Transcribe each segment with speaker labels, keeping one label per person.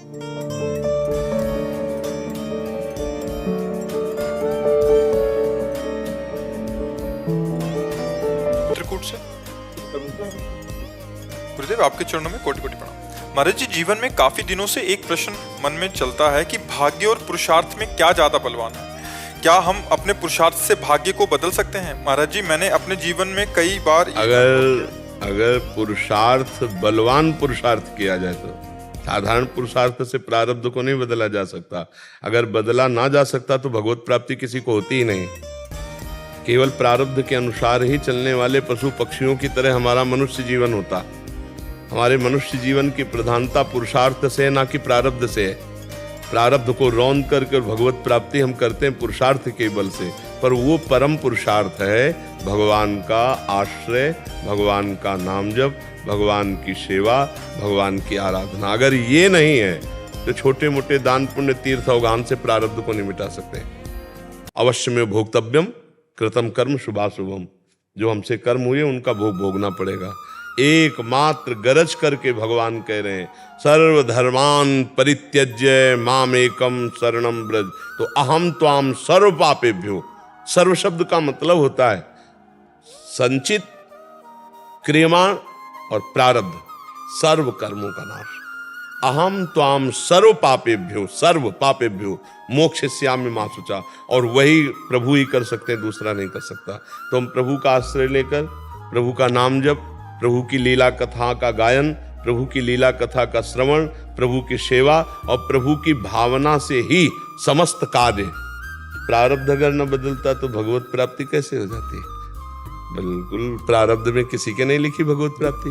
Speaker 1: त्रिकूट से गुरुदेव, आपके चरणों में कोटि कोटि प्रणाम। महाराज जी, जीवन में काफी दिनों से एक प्रश्न मन में चलता है कि भाग्य और पुरुषार्थ में क्या ज्यादा बलवान है? क्या हम अपने पुरुषार्थ से भाग्य को बदल सकते हैं? महाराज जी, मैंने अपने जीवन में कई बार
Speaker 2: अगर पुरुषार्थ बलवान पुरुषार्थ किया जाए तो साधारण पुरुषार्थ से प्रारब्ध को नहीं बदला जा सकता। अगर बदला ना जा सकता तो भगवत प्राप्ति किसी को होती ही नहीं। केवल प्रारब्ध के अनुसार ही चलने वाले पशु पक्षियों की तरह हमारा मनुष्य जीवन होता। हमारे मनुष्य जीवन की प्रधानता पुरुषार्थ से ना कि प्रारब्ध से है। प्रारब्ध को रौंद करके भगवत प्राप्ति हम करते हैं पुरुषार्थ के बल से, पर वो परम पुरुषार्थ है भगवान का आश्रय, भगवान का नाम जप, भगवान की सेवा, भगवान की आराधना। अगर ये नहीं है तो छोटे मोटे दान पुण्य तीर्थ अवगान से प्रारब्ध को नहीं मिटा सकते। अवश्य में भोक्तव्यम कृतम कर्म शुभाशुभम, जो हमसे कर्म हुए उनका भोग भोगना पड़ेगा। एकमात्र गरज करके भगवान कह रहे हैं सर्वधर्मान परित्यज्य माम एकम शरणम ब्रज। तो अहम त्वाम सर्व पापेभ्यो, सर्व शब्द का मतलब होता है संचित, क्रियमाण और प्रारब्ध, सर्व कर्मों का नाश। अहम त्वाम सर्व पापेभ्यो, सर्व पापेभ्यो मोक्षयिष्यामि मा शुचा। और वही प्रभु ही कर सकते हैं, दूसरा नहीं कर सकता। तो हम प्रभु का आश्रय लेकर प्रभु का नाम जप, प्रभु की लीला कथा का गायन, प्रभु की लीला कथा का श्रवण, प्रभु की सेवा और प्रभु की भावना से ही समस्त कार्य। प्रारब्ध अगर न बदलता तो भगवत प्राप्ति कैसे हो जाती? बिल्कुल प्रारब्ध में किसी के नहीं लिखी भगवत प्राप्ति।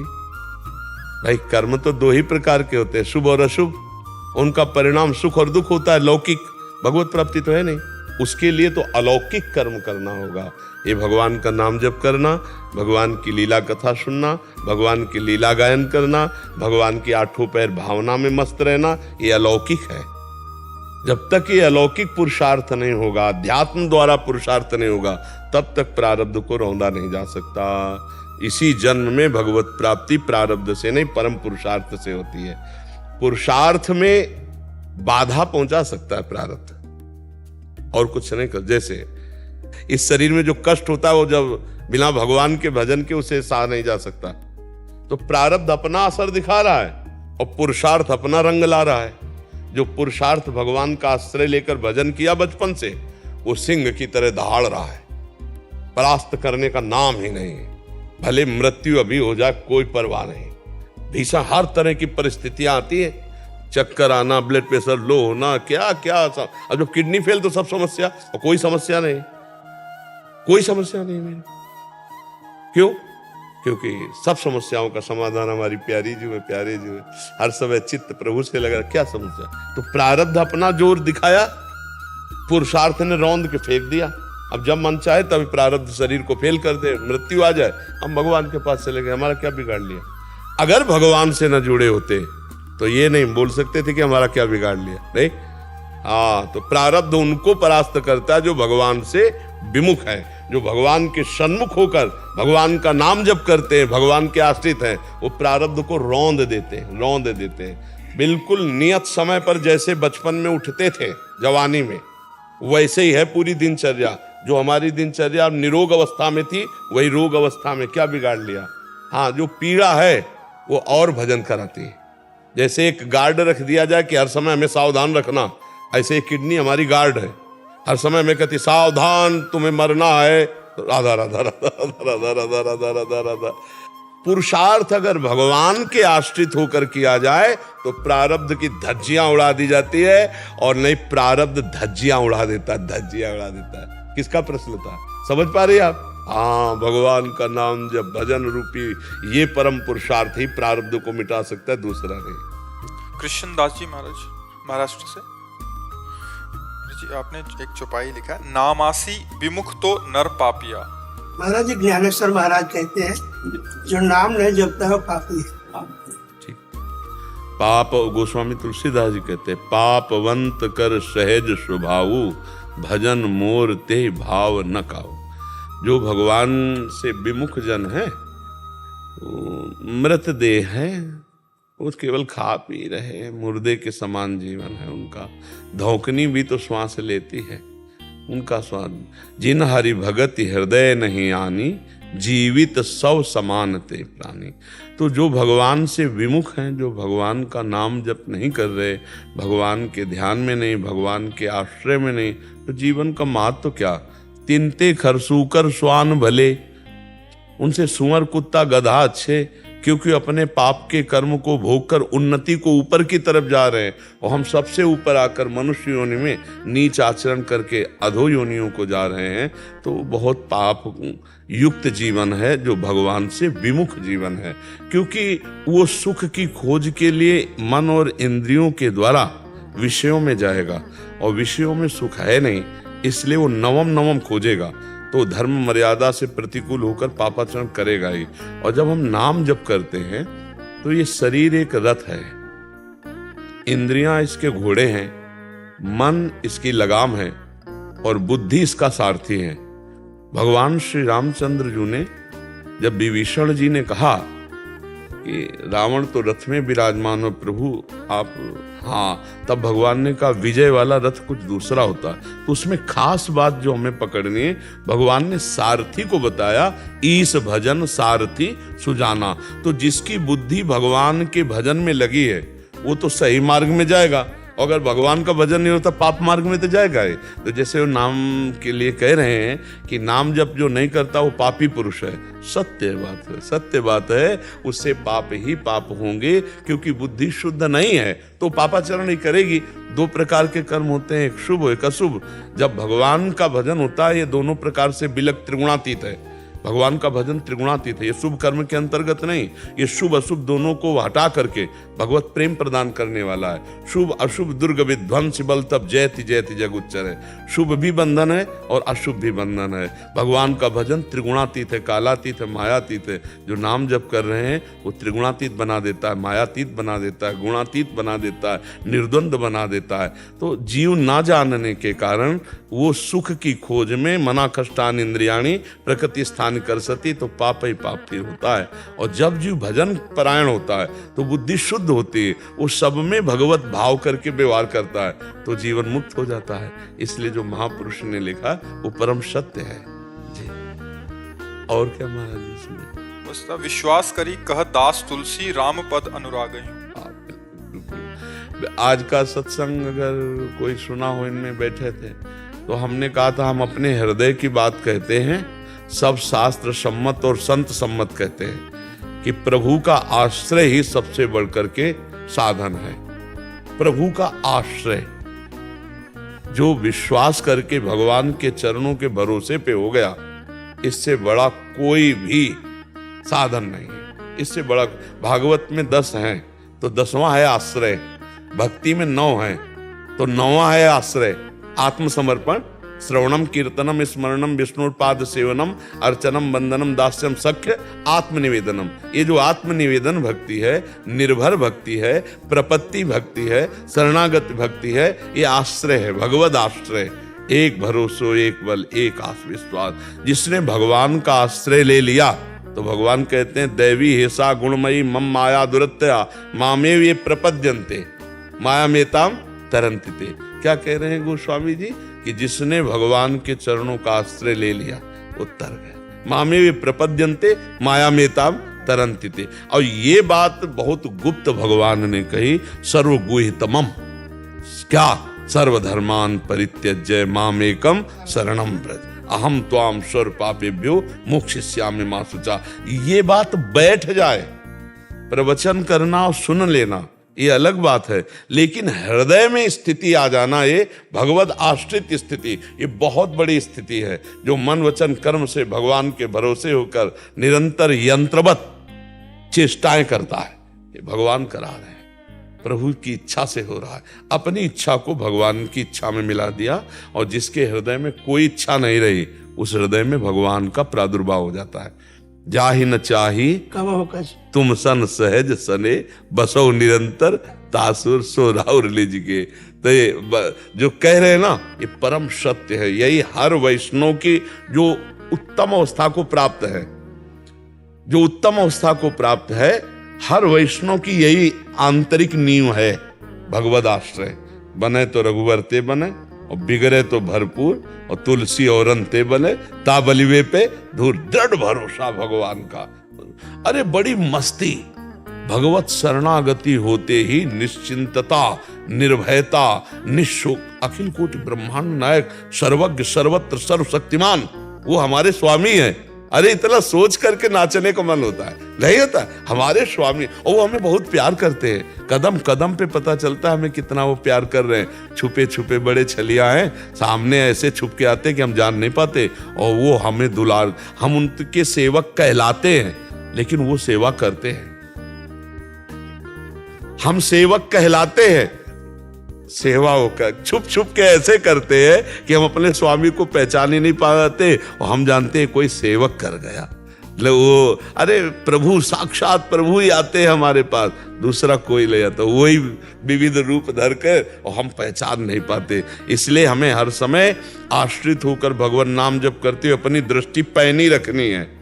Speaker 2: भाई कर्म तो दो ही प्रकार के होते हैं, शुभ और अशुभ। उनका परिणाम सुख और दुख होता है। लौकिक भगवत प्राप्ति तो है नहीं, उसके लिए तो अलौकिक कर्म करना होगा। ये भगवान का नाम जप करना, भगवान की लीला कथा सुनना, भगवान की लीला गायन करना, भगवान की आठों पैर भावना में मस्त रहना, ये अलौकिक है। जब तक ये अलौकिक पुरुषार्थ नहीं होगा, अध्यात्म द्वारा पुरुषार्थ नहीं होगा, तब तक प्रारब्ध को रौंदा नहीं जा सकता। इसी जन्म में भगवत प्राप्ति प्रारब्ध से नहीं परम पुरुषार्थ से होती है। पुरुषार्थ में बाधा पहुंचा सकता है प्रारब्ध, और कुछ नहीं कर। जैसे इस शरीर में जो कष्ट होता है वो जब बिना भगवान के भजन के उसे सहा नहीं जा सकता। तो प्रारब्ध अपना असर दिखा रहा है और पुरुषार्थ अपना रंग ला रहा है। जो पुरुषार्थ भगवान का आश्रय लेकर भजन किया बचपन से, वो सिंह की तरह दहाड़ रहा है। परास्त करने का नाम ही नहीं। भले मृत्यु अभी हो जाए कोई परवाह नहीं। भीषण हर तरह की परिस्थितियां आती है, चक्कर आना, ब्लड प्रेशर लो होना, क्या क्या। अब जब किडनी फेल तो सब समस्या, और कोई समस्या नहीं, कोई समस्या नहीं मेरी। क्यों? क्योंकि सब समस्याओं का समाधान हमारी प्यारी जी में, प्यारे जी में। हर समय चित्त प्रभु से लगा, क्या समस्या? तो प्रारब्ध अपना जोर दिखाया, पुरुषार्थ ने रौंद के फेंक दिया। अब जब मन चाहे तभी प्रारब्ध शरीर को फेल कर दे, मृत्यु आ जाए, हम भगवान के पास चले गए। हमारा क्या बिगाड़ लिया? अगर भगवान से न जुड़े होते तो ये नहीं बोल सकते थे कि हमारा क्या बिगाड़ लिया। नहीं, हाँ, तो प्रारब्ध उनको परास्त करता है जो भगवान से विमुख है, जो भगवान के सन्मुख होकर भगवान का नाम जप करते हैं, भगवान के आश्रित हैं। वो प्रारब्ध को रौंद देते हैं, रौंद देते हैं। बिल्कुल नियत समय पर जैसे बचपन में उठते थे जवानी में, वैसे ही है पूरी दिनचर्या। जो हमारी दिनचर्या निरोग अवस्था में थी, वही रोग अवस्था में। क्या बिगाड़ लिया? हाँ, जो पीड़ा है वो और भजन कराती है। जैसे एक गार्ड रख दिया जाए कि हर समय हमें सावधान रखना, ऐसे किडनी हमारी गार्ड है। हर समय हमें कहती सावधान, तुम्हें मरना है। राधा राधा राधा राधा राधा राधा राधा राधा। पुरुषार्थ अगर भगवान के आश्रित होकर किया जाए तो प्रारब्ध की धज्जियां उड़ा दी जाती है, और नहीं प्रारब्ध धज्जियां उड़ा देता है, धज्जियां उड़ा देता है। किसका प्रश्न था? समझ पा रही आप? हाँ, भगवान का नाम जब भजन रूपी ये परम पुरुषार्थ ही प्रारब्ध को मिटा सकता है, दूसरा नहीं।
Speaker 1: कृष्ण दास जी महाराज, महाराष्ट्र से जी, आपने एक चौपाई लिखा है, नामासी विमुख तो नर पापिया।
Speaker 3: महाराज जी ज्ञानेश्वर महाराज कहते हैं, जो नाम नहीं जपता है पापी है।
Speaker 2: ठीक। पाप, गोस्वामी तुलसीदास जी कहते हैं, पापवंत कर सहज स्वभावु, भजन मोर ते भाव न काऊ। जो भगवान से विमुख जन है, मृतदेह है, वो केवल खा पी रहे हैं, मुर्दे के समान जीवन है उनका। धौकनी भी तो श्वास लेती है, उनका स्वाद। जिन हरि भगति हृदय नहीं आनी, जीवित सौ समान ते प्राणी। तो जो भगवान से विमुख हैं, जो भगवान का नाम जप नहीं कर रहे, भगवान के ध्यान में नहीं, भगवान के आश्रय में नहीं, तो जीवन का महत्व तो क्या। तिनते खरसूकर स्वान भले, उनसे सुअर कुत्ता गधा अच्छे, क्योंकि अपने पाप के कर्म को भोग कर उन्नति को ऊपर की तरफ जा रहे हैं, और हम सबसे ऊपर आकर मनुष्य योनि में नीच आचरण करके अधो योनियों को जा रहे हैं। तो बहुत पाप युक्त जीवन है जो भगवान से विमुख जीवन है, क्योंकि वो सुख की खोज के लिए मन और इंद्रियों के द्वारा विषयों में जाएगा, और विषयों में सुख है नहीं, इसलिए वो नवम नवम खोजेगा, तो धर्म मर्यादा से प्रतिकूल होकर पापाचरण करेगा ही। और जब हम नाम जप करते हैं तो ये शरीर एक रथ है, इंद्रियां इसके घोड़े हैं, मन इसकी लगाम है, और बुद्धि इसका सारथी है। भगवान श्री रामचंद्र जी ने जब विभीषण जी ने कहा कि रावण तो रथ में विराजमान हो प्रभु आप, हाँ, तब भगवान ने कहा विजय वाला रथ कुछ दूसरा होता है। तो उसमें खास बात जो हमें पकड़नी है, भगवान ने सारथी को बताया, ईश भजन सारथी सुजाना। तो जिसकी बुद्धि भगवान के भजन में लगी है वो तो सही मार्ग में जाएगा, अगर भगवान का भजन नहीं होता पाप मार्ग में तो जाएगा ही। तो जैसे वो नाम के लिए कह रहे हैं कि नाम जप जो नहीं करता वो पापी पुरुष है, सत्य बात है, सत्य बात है, उससे पाप ही पाप होंगे, क्योंकि बुद्धि शुद्ध नहीं है तो पापाचरण ही करेगी। दो प्रकार के कर्म होते हैं, एक शुभ एक अशुभ। जब भगवान का भजन होता है ये दोनों प्रकार से बिलक त्रिगुणातीत है। भगवान का भजन त्रिगुणातीत है, ये शुभ कर्म के अंतर्गत नहीं, ये शुभ अशुभ दोनों को हटा करके भगवत प्रेम प्रदान करने वाला है। शुभ अशुभ दुर्ग विध्वंस बल तब जयति जयति जग उच्चर है। शुभ भी बंधन है और अशुभ भी बंधन है। भगवान का भजन त्रिगुणातीत है, कालातीत है, मायातीत है। जो नाम जप कर रहे हैं वो त्रिगुणातीत बना देता है, मायातीत बना देता है, गुणातीत बना देता है, निर्द्वंद बना देता है। तो जीव ना जानने के कारण वो सुख की खोज में मना कष्टान इंद्रियाणी प्रकृति स्थान कर सती, तो पाप ही पाप फिर होता है। और जब जीव भजन परायण होता है तो बुद्धि शुद्ध होती है, वो सब में भगवत भाव करके व्यवहार करता है, तो जीवन मुक्त हो जाता है। इसलिए जो महापुरुष ने लिखा वो परम सत्य है जी। और क्या महाराज इसमें
Speaker 1: उसका विश्वास करी कह दास तुलसी राम पद अनुराग।
Speaker 2: आज का सत्संग अगर कोई सुना हो, इनमें बैठे थे तो हमने कहा था हम अपने हृदय की बात कहते हैं, सब शास्त्र सम्मत और संत सम्मत कहते हैं कि प्रभु का आश्रय ही सबसे बढ़कर के साधन है। प्रभु का आश्रय, जो विश्वास करके भगवान के चरणों के भरोसे पे हो गया, इससे बड़ा कोई भी साधन नहीं है। इससे बड़ा, भागवत में 10 हैं तो 10वां है आश्रय, भक्ति में 9 हैं तो 9वां है आश्रय। आत्मसमर्पण, श्रवणम कीर्तनम स्मरणम विष्णुपाद सेवनम अर्चनम वंदनम दास्यम सख्य आत्मनिवेदनम। ये जो आत्मनिवेदन भक्ति है, निर्भर भक्ति है, प्रपत्ति भक्ति है, शरणागत भक्ति है, ये आश्रय है, भगवद आश्रय। एक भरोसो एक बल एक आस विश्वास। जिसने भगवान का आश्रय ले लिया तो भगवान कहते हैं दैवी हेसा गुणमयी मम माया दुरत्या मामेव ये प्रपद्यन्ते माया मेताम तरंतिते। क्या कह रहे हैं गोस्वामी जी कि जिसने भगवान के चरणों का आश्रय ले लिया वो तर गया। मामे वे प्रपद्यन्ते माया मेताम तरंतिते। और ये बात बहुत गुप्त भगवान ने कही, सर्वगुह्यतमम, क्या सर्वधर्मान परित्यज्य मामेकम शरणम व्रज अहम त्वाम स्वर पापेभ्यो मोक्षयिष्यामि मा शुचा। ये बात बैठ जाए, प्रवचन करना और सुन लेना ये अलग बात है, लेकिन हृदय में स्थिति आ जाना, ये भगवद आश्रित स्थिति, ये बहुत बड़ी स्थिति है। जो मन वचन कर्म से भगवान के भरोसे होकर निरंतर यंत्रवत चेष्टाएं करता है, ये भगवान करा रहे हैं, प्रभु की इच्छा से हो रहा है। अपनी इच्छा को भगवान की इच्छा में मिला दिया, और जिसके हृदय में कोई इच्छा नहीं रही उस हृदय में भगवान का प्रादुर्भाव हो जाता है। जाहि न चाही तुम सन सहज सने बसो निरंतर तासुर सो राउर लिज के। तो ये जो कह रहे हैं ना, ये परम सत्य है। यही हर वैष्णव की जो उत्तम अवस्था को प्राप्त है, जो उत्तम अवस्था को प्राप्त है, हर वैष्णव की यही आंतरिक नींव है, भगवद आश्रय। बने तो रघुवर ते बने, और बिगड़े तो भरपूर, और तुलसी और ते बने, ताबलिवे पे धूर। दृढ़ भरोसा भगवान का। अरे बड़ी मस्ती, भगवत शरणागति होते ही निश्चिंतता, निर्भयता, निशोक, अखिल कोटि ब्रह्मांड नायक, सर्वज्ञ, सर्वत्र, सर्वशक्तिमान, वो हमारे स्वामी हैं। अरे इतना सोच करके नाचने का मन होता है, नहीं होता? हमारे स्वामी, और वो हमें बहुत प्यार करते हैं। कदम कदम पे पता चलता है हमें कितना वो प्यार कर रहे हैं। छुपे छुपे बड़े छलिया हैं, सामने ऐसे छुप के आते कि हम जान नहीं पाते, और वो हमें दुलार, हम उनके सेवक कहलाते हैं, लेकिन वो सेवा करते हैं। हम सेवक कहलाते हैं, सेवा होकर छुप छुप के ऐसे करते हैं कि हम अपने स्वामी को पहचान ही नहीं पाते, और हम जानते हैं कोई सेवक कर गया। वो अरे प्रभु, साक्षात प्रभु ही आते हैं हमारे पास, दूसरा कोई ले जाता, वही विविध रूप धर कर, और हम पहचान नहीं पाते। इसलिए हमें हर समय आश्रित होकर भगवान नाम जप करते हुए अपनी दृष्टि पैनी रखनी है।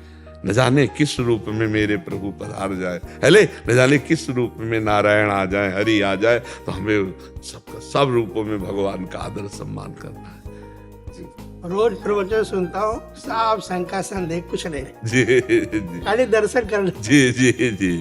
Speaker 2: न जाने किस रूप में मेरे प्रभु पधार जाए, हेले न जाने किस रूप में नारायण आ जाए, हरि आ जाए, तो हमें सबका सब रूपों में भगवान का आदर सम्मान करना है।
Speaker 3: रोज प्रवचन सुनता हूँ, साफ शंका संदेह कुछ नहीं,
Speaker 2: जी जी
Speaker 3: खाली दर्शन कर लेते।
Speaker 2: जी जी जी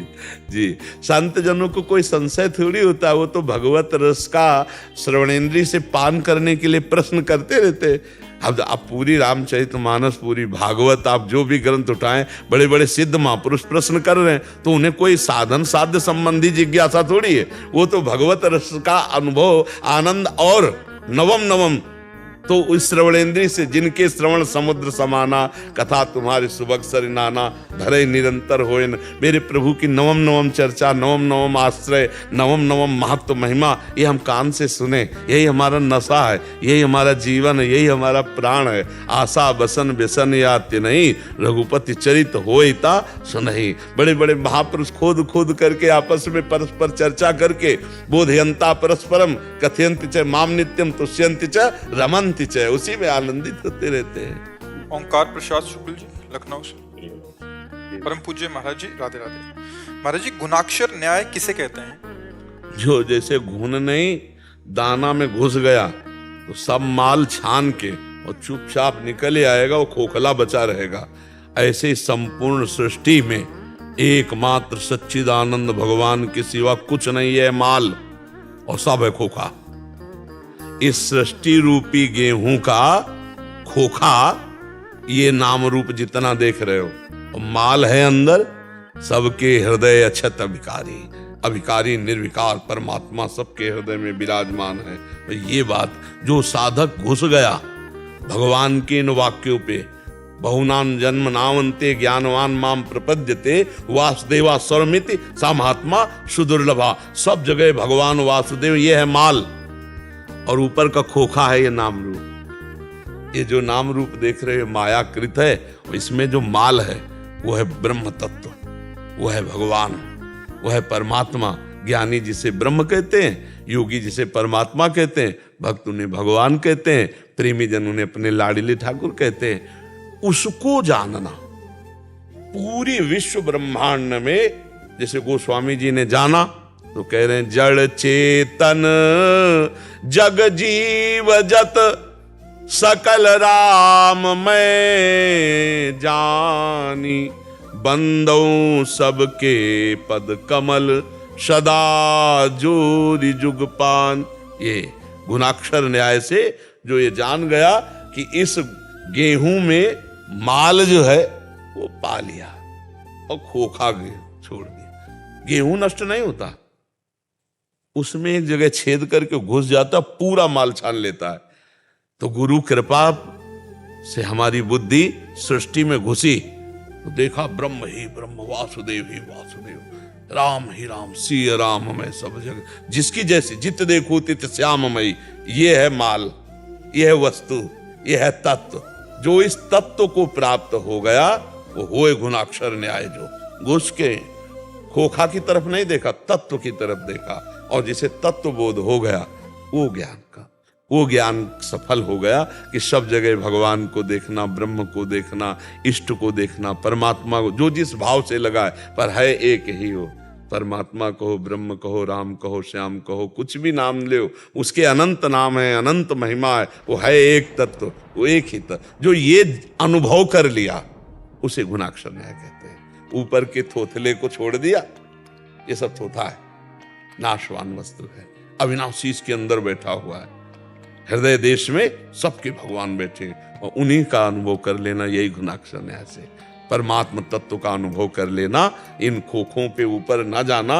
Speaker 2: जी। संत जनों को कोई संशय थोड़ी होता है, वो तो भगवत रस का श्रवणेंद्री से पान करने के लिए प्रश्न करते रहते। अब आप पूरी रामचरितमानस, पूरी भागवत, आप जो भी ग्रंथ उठाएं, बड़े बड़े सिद्ध महापुरुष प्रश्न कर रहे हैं, तो उन्हें कोई साधन साध्य संबंधी जिज्ञासा थोड़ी है। वो तो भगवत रस का अनुभव, आनंद, और नवम नवम तो उस श्रवणेंद्री से, जिनके श्रवण समुद्र समाना, कथा तुम्हारे सुबह सर नाना, धरे निरंतर होए न। मेरे प्रभु की नवम नवम चर्चा, नवम नवम आश्रय, नवम नवम महत्व महिमा, ये हम कान से सुने, यही हमारा नशा है, यही हमारा जीवन है, यही हमारा प्राण है। आशा बसन व्यसन यात्य नहीं, रघुपति चरित होइता सुनहि। बड़े बड़े महापुरुष खोद खोद करके आपस में परस्पर चर्चा करके, बोधयंता परस्परम कथयंति च माम नित्यम तुष्यंति च रमन, उसी में आनंदित होते रहते हैं।
Speaker 1: ओंकार प्रसाद शुक्ल जी, लखनऊ से। परम पूज्य महाराज जी, राधे राधे। महाराज जी, गुणाक्षर न्याय किसे कहते हैं?
Speaker 2: जो जैसे घुन नहीं दाना में घुस गया तो सब माल छान के और चुपचाप निकल ही आएगा, वो खोखला बचा रहेगा। ऐसे ही संपूर्ण सृष्टि में एकमात्र सच्चिदानंद भगवान के सिवा कुछ नहीं है माल, और सब है खोखा। इस सृष्टि रूपी गेहूं का खोखा, ये नाम रूप जितना देख रहे हो, और माल है अंदर, सबके हृदय अक्षत अभिकारी, अभिकारी निर्विकार परमात्मा सबके हृदय में विराजमान है। और ये बात जो साधक घुस गया भगवान के इन वाक्यों पे, बहुनाम जन्म नावंते ज्ञानवान माम प्रपद्यते वासुदेवा सर्वमिति सा महात्मा सुदुर्लभा। सब जगह भगवान वासुदेव, ये है माल, और ऊपर का खोखा है ये नाम रूप। ये जो नाम रूप देख रहे हो मायाकृत है, इसमें जो माल है वो है ब्रह्म तत्व, वो है भगवान, वो है परमात्मा। ज्ञानी जिसे ब्रह्म कहते हैं, योगी जिसे परमात्मा कहते हैं, भक्त उन्हें भगवान कहते हैं, प्रेमी जन उन्हें अपने लाडले ठाकुर कहते हैं। उसको जानना पूरी विश्व ब्रह्मांड में, जैसे गोस्वामी जी ने जाना तो कह रहे हैं, जड़ चेतन जग जीव जत सकल राम मैं जानी, बंदो सबके पद कमल सदा जोरी जुगपान। ये गुणाक्षर न्याय से जो ये जान गया कि इस गेहूं में माल जो है वो पा लिया और खोखा छोड़ दिया। गेहूं नष्ट नहीं होता, उसमें एक जगह छेद करके घुस जाता, पूरा माल छान लेता है। तो गुरु कृपा से हमारी बुद्धि सृष्टि में घुसी तो देखा ब्रह्म ही ब्रह्म, वासुदेव ही वासुदेव, राम ही राम, सिय राम मैं सब जगह, जिसकी जैसी जित देखो तित श्याममयी। ये है माल, ये है वस्तु, ये है तत्व। जो इस तत्व को प्राप्त हो गया वो होए गुणाक्षर न्याय। जो घुस के खोखा की तरफ नहीं देखा, तत्व की तरफ देखा, और जिसे तत्व बोध हो गया वो ज्ञान सफल हो गया कि सब जगह भगवान को देखना, ब्रह्म को देखना, इष्ट को देखना, परमात्मा को, जो जिस भाव से लगा है पर है एक ही हो, परमात्मा कहो, ब्रह्म कहो, राम कहो, श्याम कहो, कुछ भी नाम लो, उसके अनंत नाम है, अनंत महिमा है। वो है एक तत्व, वो एक ही तत्व। जो ये अनुभव कर लिया उसे गुणाक्षर न्याय कहते हैं। ऊपर के थोथले को छोड़ दिया, ये सब थोथा है, नाशवान वस्तु है। अविनाशी इसके अंदर बैठा हुआ है, हृदय देश में सबके भगवान बैठे हैं, और उन्हीं का अनुभव कर लेना, यही गुणाक्षर न्याय से परमात्म तत्व का अनुभव कर लेना। इन खोखों पे ऊपर ना जाना,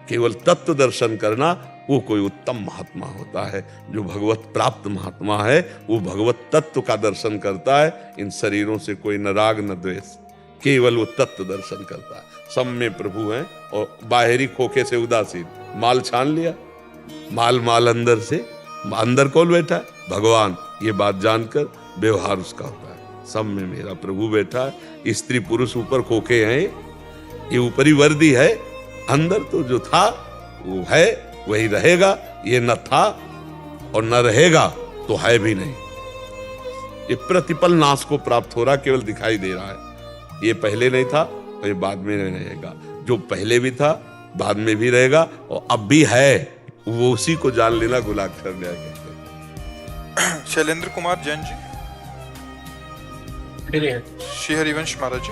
Speaker 2: केवल तत्व दर्शन करना, वो कोई उत्तम महात्मा होता है। जो भगवत प्राप्त महात्मा है वो भगवत तत्व का दर्शन करता है। इन शरीरों से कोई न राग न द्वेष, केवल वो तत्व दर्शन करता है। सब में प्रभु है और बाहरी खोखे से उदासीन। माल छान लिया, माल अंदर से, अंदर कौन बैठा है? भगवान। ये बात जानकर व्यवहार उसका होता है, सब में मेरा प्रभु बैठा है। स्त्री पुरुष ऊपर खोखे हैं, ये ऊपरी वर्दी है, अंदर तो जो था वो है, वही रहेगा। ये न था और न रहेगा तो है भी नहीं। ये प्रतिपल नाश को प्राप्त हो रहा, केवल दिखाई दे रहा है। ये पहले नहीं था और ये बाद में नहीं रहेगा। जो पहले भी था, बाद में भी रहेगा, और अब भी है, वो उसी को जान लेना गुणाक्षर न्याय कहते हैं।
Speaker 1: शैलेंद्र कुमार जैन जी, श्री हरिवंश महाराज जी।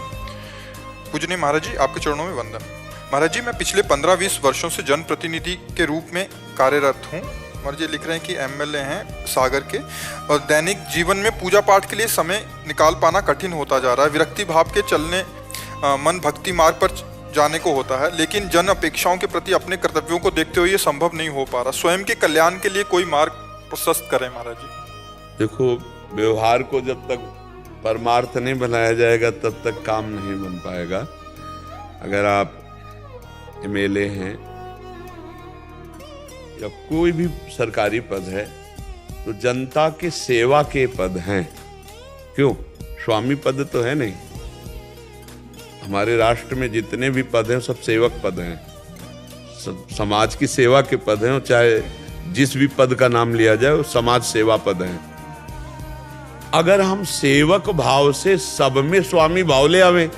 Speaker 1: पूजनीय महाराज जी, आपके चरणों में वंदन। महाराज जी, मैं पिछले 15-20 वर्षों से जनप्रतिनिधि के रूप में कार्यरत हूँ। महाराज जी लिख रहे हैं कि एमएलए हैं सागर के, और दैनिक जीवन में पूजा पाठ के लिए समय निकाल पाना कठिन होता जा रहा है। विरक्ति भाव के चलने मन भक्ति मार्ग पर जाने को होता है, लेकिन जन अपेक्षाओं के प्रति अपने कर्तव्यों को देखते हुए ये संभव नहीं हो पा रहा। स्वयं के कल्याण के लिए कोई मार्ग प्रशस्त करें महाराज जी।
Speaker 2: देखो, व्यवहार को जब तक परमार्थ नहीं बनाया जाएगा तब तक काम नहीं बन पाएगा। अगर आप एमएलए हैं या कोई भी सरकारी पद है तो जनता के सेवा के पद हैं। क्यों? स्वामी पद तो है नहीं। हमारे राष्ट्र में जितने भी पद हैं सब सेवक पद हैं, समाज की सेवा के पद हैं। चाहे जिस भी पद का नाम लिया जाए वो समाज सेवा पद हैं। अगर हम सेवक भाव से सब में स्वामी भाव ले आवे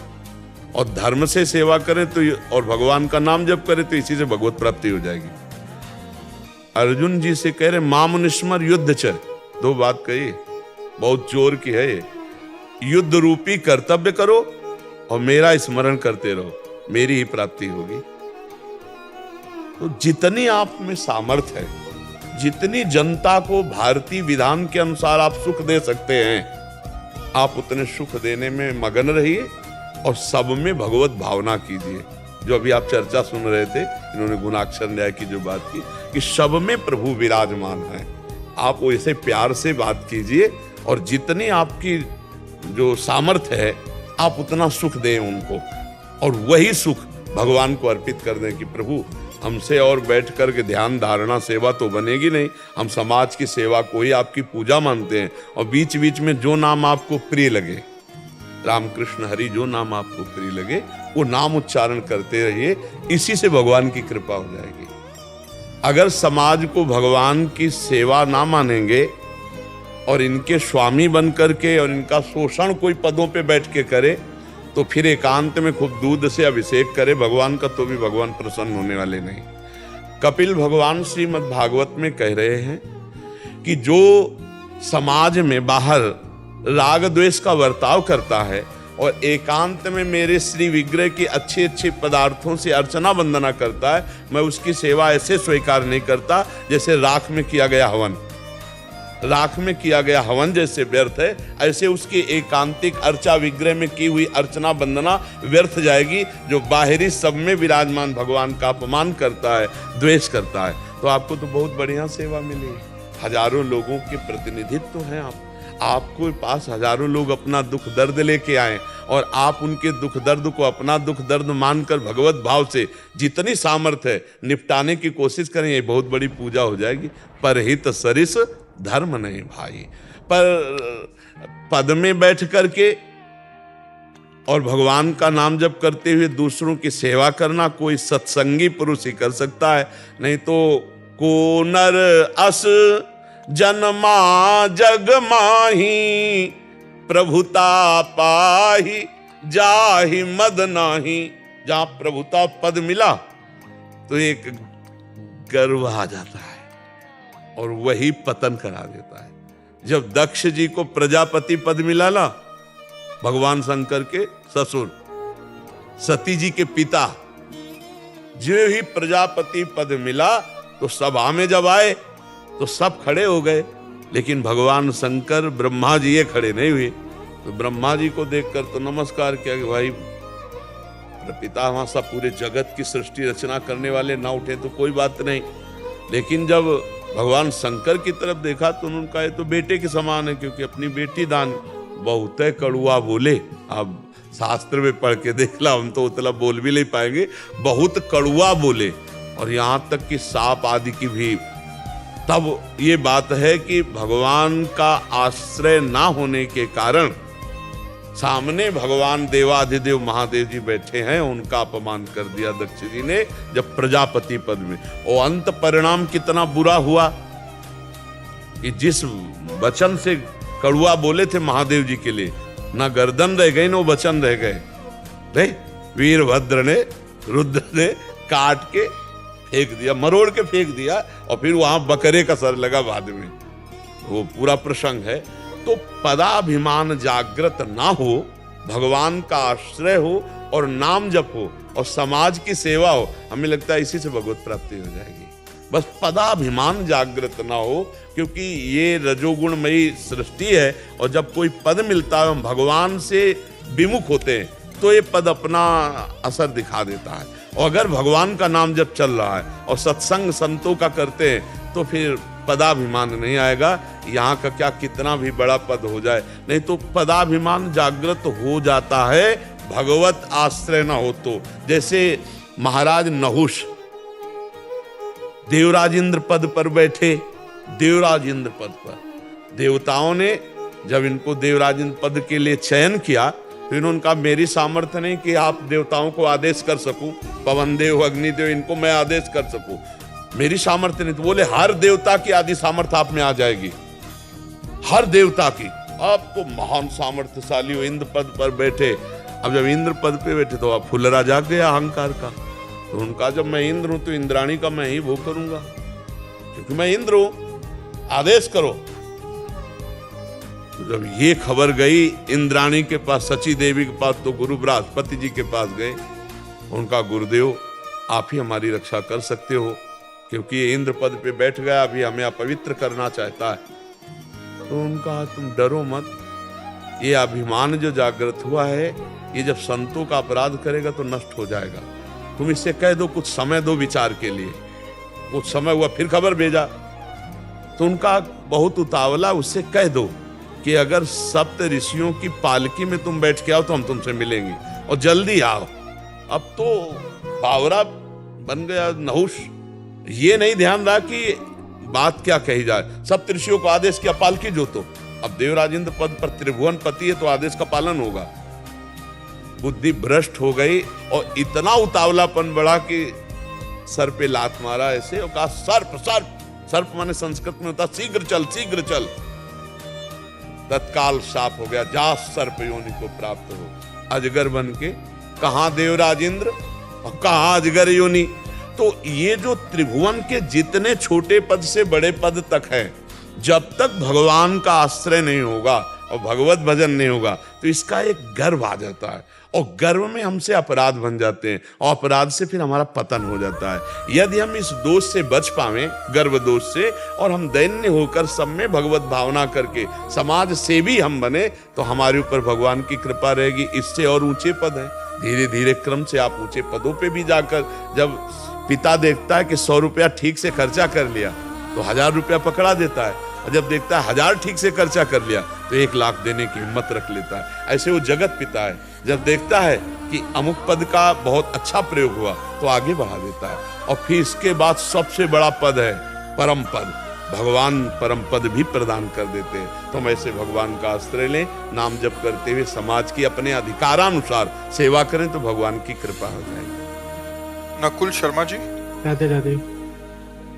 Speaker 2: और धर्म से सेवा करें तो, और भगवान का नाम जप करें तो इसी से भगवत प्राप्ति हो जाएगी। अर्जुन जी से कह रहे मामुनिस्मर युद्ध च, दो बात कही, बहुत जोर की है ये। युद्ध रूपी कर्तव्य करो और मेरा स्मरण करते रहो, मेरी ही प्राप्ति होगी। तो जितनी आप में सामर्थ्य है, जितनी जनता को भारतीय विधान के अनुसार आप सुख दे सकते हैं, आप उतने सुख देने में मगन रहिए और सब में भगवत भावना कीजिए। जो अभी आप चर्चा सुन रहे थे, इन्होंने गुणाक्षर न्याय की जो बात की कि सब में प्रभु विराजमान है, आप वैसे प्यार से बात कीजिए और जितनी आपकी जो सामर्थ्य है आप उतना सुख दें उनको, और वही सुख भगवान को अर्पित कर दें कि प्रभु हमसे और बैठ कर के ध्यान धारणा सेवा तो बनेगी नहीं, हम समाज की सेवा को ही आपकी पूजा मानते हैं। और बीच बीच में जो नाम आपको प्रिय लगे, रामकृष्ण हरि जो नाम आपको प्रिय लगे वो नाम उच्चारण करते रहिए, इसी से भगवान की कृपा हो जाएगी। अगर समाज को भगवान की सेवा ना मानेंगे और इनके स्वामी बन करके और इनका शोषण कोई पदों पे बैठ के करे तो फिर एकांत में खूब दूध से अभिषेक करे भगवान का, तो भी भगवान प्रसन्न होने वाले नहीं। कपिल भगवान श्रीमद् भागवत में कह रहे हैं कि जो समाज में बाहर राग द्वेष का बर्ताव करता है और एकांत में मेरे श्री विग्रह की अच्छे अच्छे पदार्थों से अर्चना वंदना करता है, मैं उसकी सेवा ऐसे स्वीकार नहीं करता जैसे राख में किया गया हवन। राख में किया गया हवन जैसे व्यर्थ है, ऐसे उसकी एकांतिक अर्चा विग्रह में की हुई अर्चना वंदना व्यर्थ जाएगी। जो बाहरी सब में विराजमान भगवान का अपमान करता है, द्वेष करता है, तो आपको तो बहुत बढ़िया सेवा मिली। हजारों लोगों के प्रतिनिधित्व हैं आप, आपको पास हजारों लोग अपना दुख दर्द लेके आए और आप उनके दुख दर्द को अपना दुख दर्द मानकर भगवत भाव से जितनी सामर्थ्य है निपटाने की कोशिश करें, ये बहुत बड़ी पूजा हो जाएगी। परहित सरिस धर्म नहीं भाई। पर पद में बैठ करके और भगवान का नाम जप करते हुए दूसरों की सेवा करना कोई सत्संगी पुरुष ही कर सकता है, नहीं तो को नर अस जन्मा जग माही प्रभुता पाही जाहि मद नाही। जहां प्रभुता पद मिला तो एक गर्व आ जाता है और वही पतन करा देता है। जब दक्ष जी को प्रजापति पद मिला ना, भगवान शंकर के ससुर सती जी के पिता, जो ही प्रजापति पद मिला तो सभा में जब आए तो सब खड़े हो गए, लेकिन भगवान शंकर ब्रह्मा जी ये खड़े नहीं हुए। तो ब्रह्मा जी को देखकर तो नमस्कार किया कि भाई पितामह सब पूरे जगत की सृष्टि रचना करने वाले ना उठे तो कोई बात नहीं, लेकिन जब भगवान शंकर की तरफ देखा तो उन्होंने कहा ये तो बेटे के समान है, क्योंकि अपनी बेटी दान। बहुत कड़ुआ बोले, अब शास्त्र में पढ़ के देख ला, हम तो उतना बोल भी नहीं पाएंगे, बहुत कड़ुआ बोले, और यहाँ तक कि सांप आदि की भी। तब ये बात है कि भगवान का आश्रय ना होने के कारण सामने भगवान देवाधिदेव महादेव जी बैठे हैं, उनका अपमान कर दिया दक्ष जी ने जब प्रजापति पद में। और अंत परिणाम कितना बुरा हुआ कि जिस वचन से कड़ुआ बोले थे महादेव जी के लिए, ना गर्दन रह गई ना वचन रह गए। वीरभद्र ने, रुद्र ने काट के फेंक दिया, मरोड़ के फेंक दिया, और फिर वहां बकरे का सर लगा बाद में। वो पूरा प्रसंग है। तो पदाभिमान जागृत ना हो, भगवान का आश्रय हो और नाम जप हो और समाज की सेवा हो, हमें लगता है इसी से भगवत प्राप्ति हो जाएगी। बस पदाभिमान जागृत ना हो, क्योंकि ये रजोगुणमयी सृष्टि है, और जब कोई पद मिलता है हम भगवान से विमुख होते हैं तो ये पद अपना असर दिखा देता है। और अगर भगवान का नाम जब चल रहा है और सत्संग संतों का करते हैं तो फिर पदाभिमान नहीं आएगा। यहाँ का क्या कितना भी बड़ा पद हो जाए, नहीं तो पदाभिमान जागृत हो जाता है भगवत आश्रय ना हो तो। जैसे महाराज नहुष देवराज इंद्र पद पर बैठे, देवराज इंद्र पद पर देवताओं ने जब इनको देवराज इंद्र पद के लिए चयन किया तो इन्होंने कहा मेरी सामर्थ्य नहीं कि आप देवताओं को आदेश कर सकूं, पवन देव अग्निदेव इनको मैं आदेश कर सकूं, मेरी सामर्थ्य नहीं। तो बोले हर देवता की आदि सामर्थ्य आप में आ जाएगी, हर देवता की। अब तो महान सामर्थ्यशाली हो, इंद्र पद पर बैठे। अब जब इंद्र पद पे बैठे तो अब फुलरा जाग गया अहंकार का। तो उनका जब मैं इंद्र हूं तो इंद्राणी का मैं ही वो करूंगा, क्योंकि मैं इंद्र हूं, आदेश करो। तो जब ये खबर गई इंद्राणी के पास, सची देवी के पास, तो गुरु बृहस्पति जी के पास गए। उनका गुरुदेव आप ही हमारी रक्षा कर सकते हो, क्योंकि ये इंद्र पद पे बैठ गया, अभी हमें अपवित्र करना चाहता है। तो उनका तुम डरो मत, ये अभिमान जो जागृत हुआ है ये जब संतों का अपराध करेगा तो नष्ट हो जाएगा। तुम इससे कह दो कुछ समय दो विचार के लिए। कुछ समय हुआ फिर खबर भेजा, तो उनका बहुत उतावला, उससे कह दो कि अगर सप्त ऋषियों की पालकी में तुम बैठ के आओ तो हम तुमसे मिलेंगे, और जल्दी आओ। अब तो बावरा बन गया नहुष, ये नहीं ध्यान रहा कि बात क्या कही जाए। सप्त ऋषियों को आदेश किया पालकी जो, तो अब देवराजेंद्र पद पर त्रिभुवन पति है तो आदेश का पालन होगा। बुद्धि भ्रष्ट हो गई और इतना उतावलापन बढ़ा कि सर पे लात मारा ऐसे और कहा सर्प सर्प। सर्प माने संस्कृत में होता शीघ्र चल शीघ्र चल। तत्काल शाप हो गया, जा सर्प योनि को प्राप्त हो। अजगर बन के कहां देवराज इंद्र और कहां अजगर योनि। तो ये जो त्रिभुवन के जितने छोटे पद से बड़े पद तक है, जब तक भगवान का आश्रय नहीं होगा और भगवत भजन नहीं होगा तो इसका एक गर्व आ जाता है, और गर्व में हमसे अपराध बन जाते हैं, और अपराध से फिर हमारा पतन हो जाता है। यदि हम इस दोष से बच पावें, गर्व दोष से, और हम दैन्य होकर सब में भगवत भावना करके समाज सेवी हम बने तो हमारे ऊपर भगवान की कृपा रहेगी। इससे और ऊंचे पद हैं, धीरे धीरे क्रम से आप ऊंचे पदों पे भी जाकर, जब पिता देखता है कि 100 रुपया ठीक से खर्चा कर लिया तो 1000 रुपया पकड़ा देता है, और जब देखता है 1000 ठीक से खर्चा कर लिया तो 1 लाख देने की हिम्मत रख लेता है। ऐसे वो जगत पिता है, जब देखता है कि अमुक पद का बहुत अच्छा प्रयोग हुआ तो आगे बढ़ा देता है। और फिर इसके बाद सबसे बड़ा पद है परम पद, भगवान परम पद भी प्रदान कर देते हैं। तो हम ऐसे भगवान का आश्रय लें, नाम जप करते हुए समाज की अपने अधिकारानुसार सेवा करें तो भगवान की कृपा हो जाएगी।
Speaker 1: नकुल शर्मा जी,
Speaker 4: राधे राधे।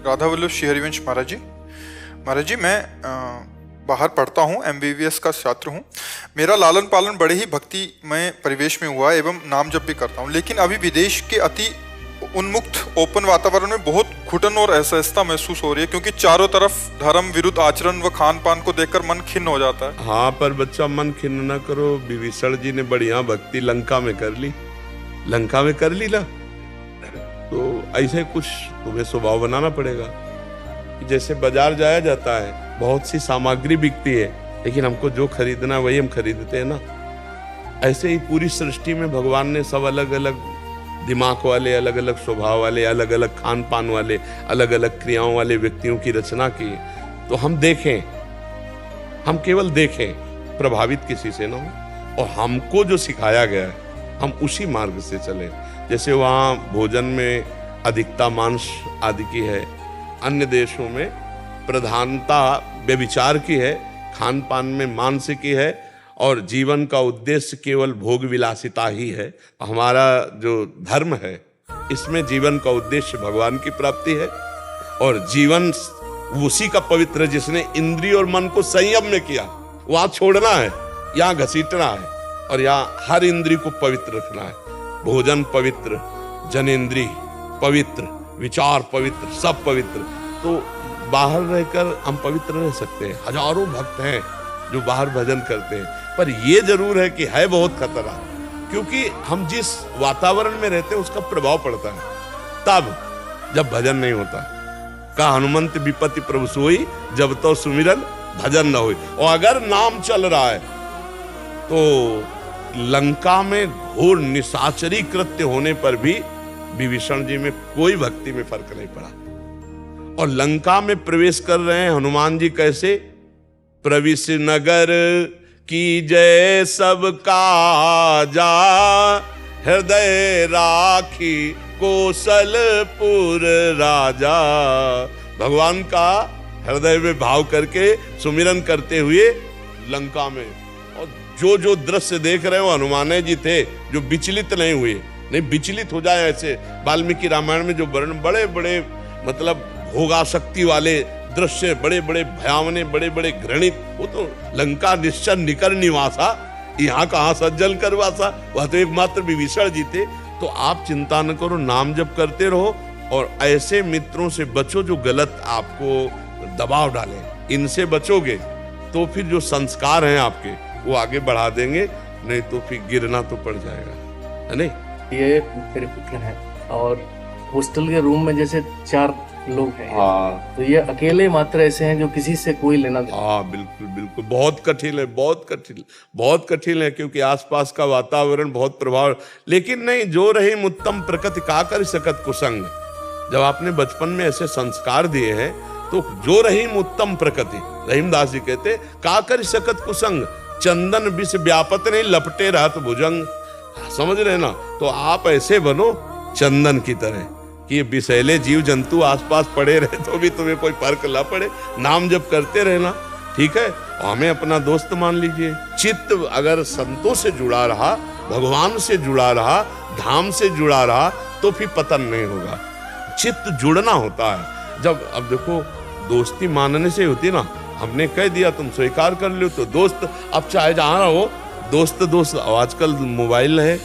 Speaker 1: राधा वल्लभ श्री हरिवंश महाराज जी। महाराज जी, मैं बाहर पढ़ता हूँ, MBBS का छात्र हूँ। मेरा लालन पालन बड़े ही भक्तिमय परिवेश में हुआ एवं नाम जप भी करता हूँ, लेकिन अभी विदेश के अति उन्मुक्त ओपन वातावरण में बहुत घुटन और असहजता महसूस हो रही है, क्योंकि चारों तरफ धर्म विरुद्ध आचरण व खान पान को देखकर मन खिन्न हो जाता है।
Speaker 2: हाँ, पर बच्चा मन खिन्न न करो। विभीषण जी ने बढ़िया भक्ति लंका में कर ली, लंका में कर ली ना, तो ऐसे कुछ तुम्हें स्वभाव बनाना पड़ेगा। जैसे बाजार जाया जाता है, बहुत सी सामग्री बिकती है, लेकिन हमको जो खरीदना वही हम खरीदते हैं ना। ऐसे ही पूरी सृष्टि में भगवान ने सब अलग अलग दिमाग वाले, अलग अलग स्वभाव वाले, अलग अलग खान पान वाले, अलग अलग क्रियाओं वाले व्यक्तियों की रचना की। तो हम देखें, हम केवल देखें, प्रभावित किसी से ना हो, और हमको जो सिखाया गया है हम उसी मार्ग से चलें। जैसे वहाँ भोजन में अधिकता मांस आदि की है, अन्य देशों में प्रधानता व्यभिचार की है, खान पान में मांस की है, और जीवन का उद्देश्य केवल भोग विलासिता ही है। हमारा जो धर्म है इसमें जीवन का उद्देश्य भगवान की प्राप्ति है, और जीवन उसी का पवित्र जिसने इंद्रिय और मन को संयम में किया। वहां छोड़ना है, यहाँ घसीटना है, और यहाँ हर इंद्रिय को पवित्र रखना है। भोजन पवित्र, जनेंद्रिय पवित्र, विचार पवित्र, सब पवित्र। तो बाहर रहकर हम पवित्र रह सकते हैं। हजारों भक्त हैं जो बाहर भजन करते हैं, पर यह जरूर है कि है बहुत खतरा, क्योंकि हम जिस वातावरण में रहते हैं उसका प्रभाव पड़ता है। तब जब भजन नहीं होता, का हनुमंत विपत्ति प्रभु सोई, जब तो सुमिरन भजन न होई। और अगर नाम चल रहा है तो लंका में घोर निशाचरी कृत्य होने पर भी विभीषण जी में कोई भक्ति में फर्क नहीं पड़ा। और लंका में प्रवेश कर रहे हैं हनुमान जी कैसे? प्रविश नगर की जय सब काजा, हृदय राखी कौशलपुर राजा। भगवान का हृदय में भाव करके सुमिरन करते हुए लंका में, और जो जो दृश्य देख रहे हो हनुमान जी थे जो विचलित नहीं हुए। नहीं विचलित हो जाए ऐसे, वाल्मीकि रामायण में जो वर्णन, बड़े बड़े मतलब भोगाशक्ति वाले दृश्य, बड़े बड़े भयावने, बड़े बड़े घृणित, वो तो लंका निश्चर निकर निवासा, यहाँ कहाँ सज्जन करवासा। वह तो एकमात्र विभीषण जी थे। तो आप चिंता न करो, नाम जप करते रहो, और ऐसे मित्रों से बचो जो गलत आपको दबाव डालें। इनसे बचोगे तो फिर जो संस्कार हैं आपके वो आगे बढ़ा देंगे, नहीं तो फिर गिरना तो पड़ जाएगा, है नहीं?
Speaker 4: ये मेरे पुत्र है, और हॉस्टल के रूम में जैसे 4 लोग हैं।
Speaker 2: हाँ,
Speaker 4: तो ये अकेले मात्र ऐसे हैं जो किसी से कोई लेना देना।
Speaker 2: हाँ बिल्कुल बिल्कुल, बहुत कठिन है, बहुत कठिन, बहुत कठिन है, क्योंकि आसपास का वातावरण बहुत प्रभाव। लेकिन नहीं, जो रही उत्तम प्रकृति का कर सकत कुसंग। जब आपने बचपन में ऐसे संस्कार दिए हैं तो जो रही उत्तम प्रकृति, रहीमदास जी कहते का कर सकत कुसंग, चंदन विष व्यापत नहीं लपटे रहत भुजंग। समझ रहे ना? तो आप ऐसे बनो चंदन की तरह कि ये विषैले जीव जंतु आसपास पड़े रहे तो भी तुम्हें कोई फर्क ना पड़े। नाम जब करते रहना, ठीक है? और हमें अपना दोस्त मान लीजिए। चित्त अगर संतों से जुड़ा रहा, भगवान से जुड़ा रहा, धाम से जुड़ा रहा, तो फिर पतन नहीं होगा। चित्त जुड़ना होता है। जब अब देखो, दोस्ती मानने से होती ना, हमने कह दिया तुम स्वीकार कर लो तो दोस्त। अब चाहे जहाँ रहो दोस्त दोस्त, आजकल मोबाइल है,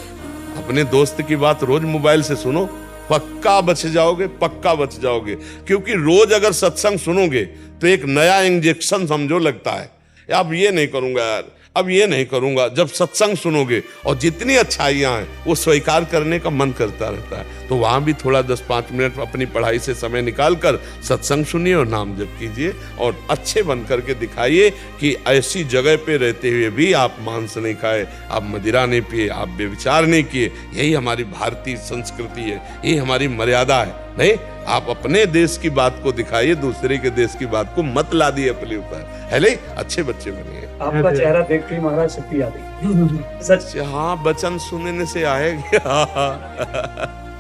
Speaker 2: अपने दोस्त की बात रोज मोबाइल से सुनो, पक्का बच जाओगे, पक्का बच जाओगे। क्योंकि रोज अगर सत्संग सुनोगे तो एक नया इंजेक्शन समझो लगता है, अब ये नहीं करूंगा यार, अब ये नहीं करूंगा। जब सत्संग सुनोगे और जितनी अच्छाइयां हैं वो स्वीकार करने का मन करता रहता है। तो वहां भी थोड़ा 10-5 मिनट अपनी पढ़ाई से समय निकालकर सत्संग सुनिए और नाम जप कीजिए, और अच्छे बन करके दिखाइए कि ऐसी जगह पे रहते हुए भी आप मांस नहीं खाए, आप मदिरा नहीं पिए, आप व्यभिचार नहीं किए। यही हमारी भारतीय संस्कृति है, यही हमारी मर्यादा है। नहीं, आप अपने देश की बात को दिखाइए, दूसरे के देश की बात को मत ला दिए अपने ऊपर, है नहीं? अच्छे बच्चे बनिए।
Speaker 5: आपका चेहरा देख के महाराज शक्ति आ गई। सच।
Speaker 2: हाँ, वचन सुनने से आएगी।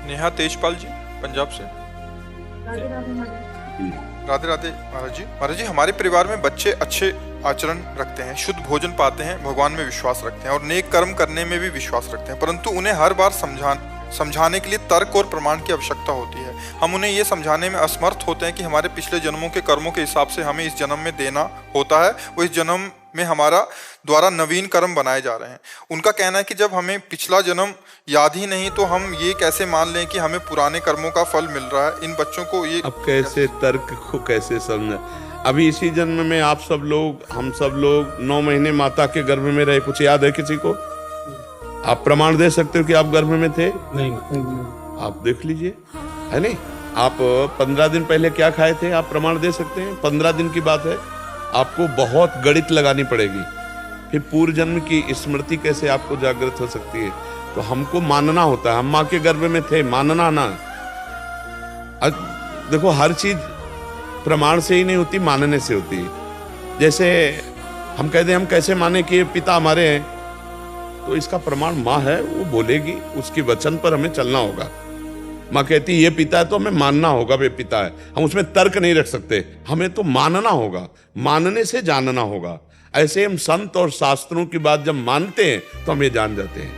Speaker 1: नेहा तेजपाल जी, पंजाब से। राधे राधे महाराज जी। महाराज जी, हमारे परिवार में बच्चे अच्छे आचरण रखते हैं, शुद्ध भोजन पाते हैं, भगवान में विश्वास रखते हैं और नेक कर्म करने में भी विश्वास रखते हैं, परंतु उन्हें हर बार समझाने के लिए तर्क और प्रमाण की आवश्यकता होती है। हम उन्हें ये समझाने में असमर्थ होते हैं कि हमारे पिछले जन्मों के कर्मों के हिसाब से हमें इस जन्म में देना होता है, वो इस जन्म में हमारा द्वारा नवीन कर्म बनाए जा रहे हैं। उनका कहना है कि जब हमें पिछला जन्म याद ही नहीं तो हम ये कैसे मान लें कि हमें पुराने कर्मों का फल मिल रहा है। इन बच्चों को ये
Speaker 2: अब कैसे तर्क को कैसे समझा? अभी इसी जन्म में आप सब लोग, हम सब लोग 9 महीने माता के गर्भ में रहे, कुछ याद है किसी को? आप प्रमाण दे सकते हो कि आप गर्भ में थे?
Speaker 5: नहीं।
Speaker 2: आप देख लीजिए, है नहीं? आप 15 दिन पहले क्या खाए थे, आप प्रमाण दे सकते हैं? 15 दिन की बात है, आपको बहुत गणित लगानी पड़ेगी। फिर पूर्व जन्म की स्मृति कैसे आपको जागृत हो सकती है? तो हमको मानना होता है, हम माँ के गर्भ में थे, मानना ना। देखो, हर चीज प्रमाण से ही नहीं होती, मानने से होती है। जैसे हम कहते हैं हम कैसे माने कि पिता हमारे हैं, तो इसका प्रमाण माँ है, वो बोलेगी, उसके वचन पर हमें चलना होगा। माँ कहती है ये पिता है तो हमें मानना होगा वे पिता है, हम उसमें तर्क नहीं रख सकते, हमें तो मानना होगा, मानने से जानना होगा। ऐसे हम संत और शास्त्रों की बात जब मानते हैं तो हम ये जान जाते हैं।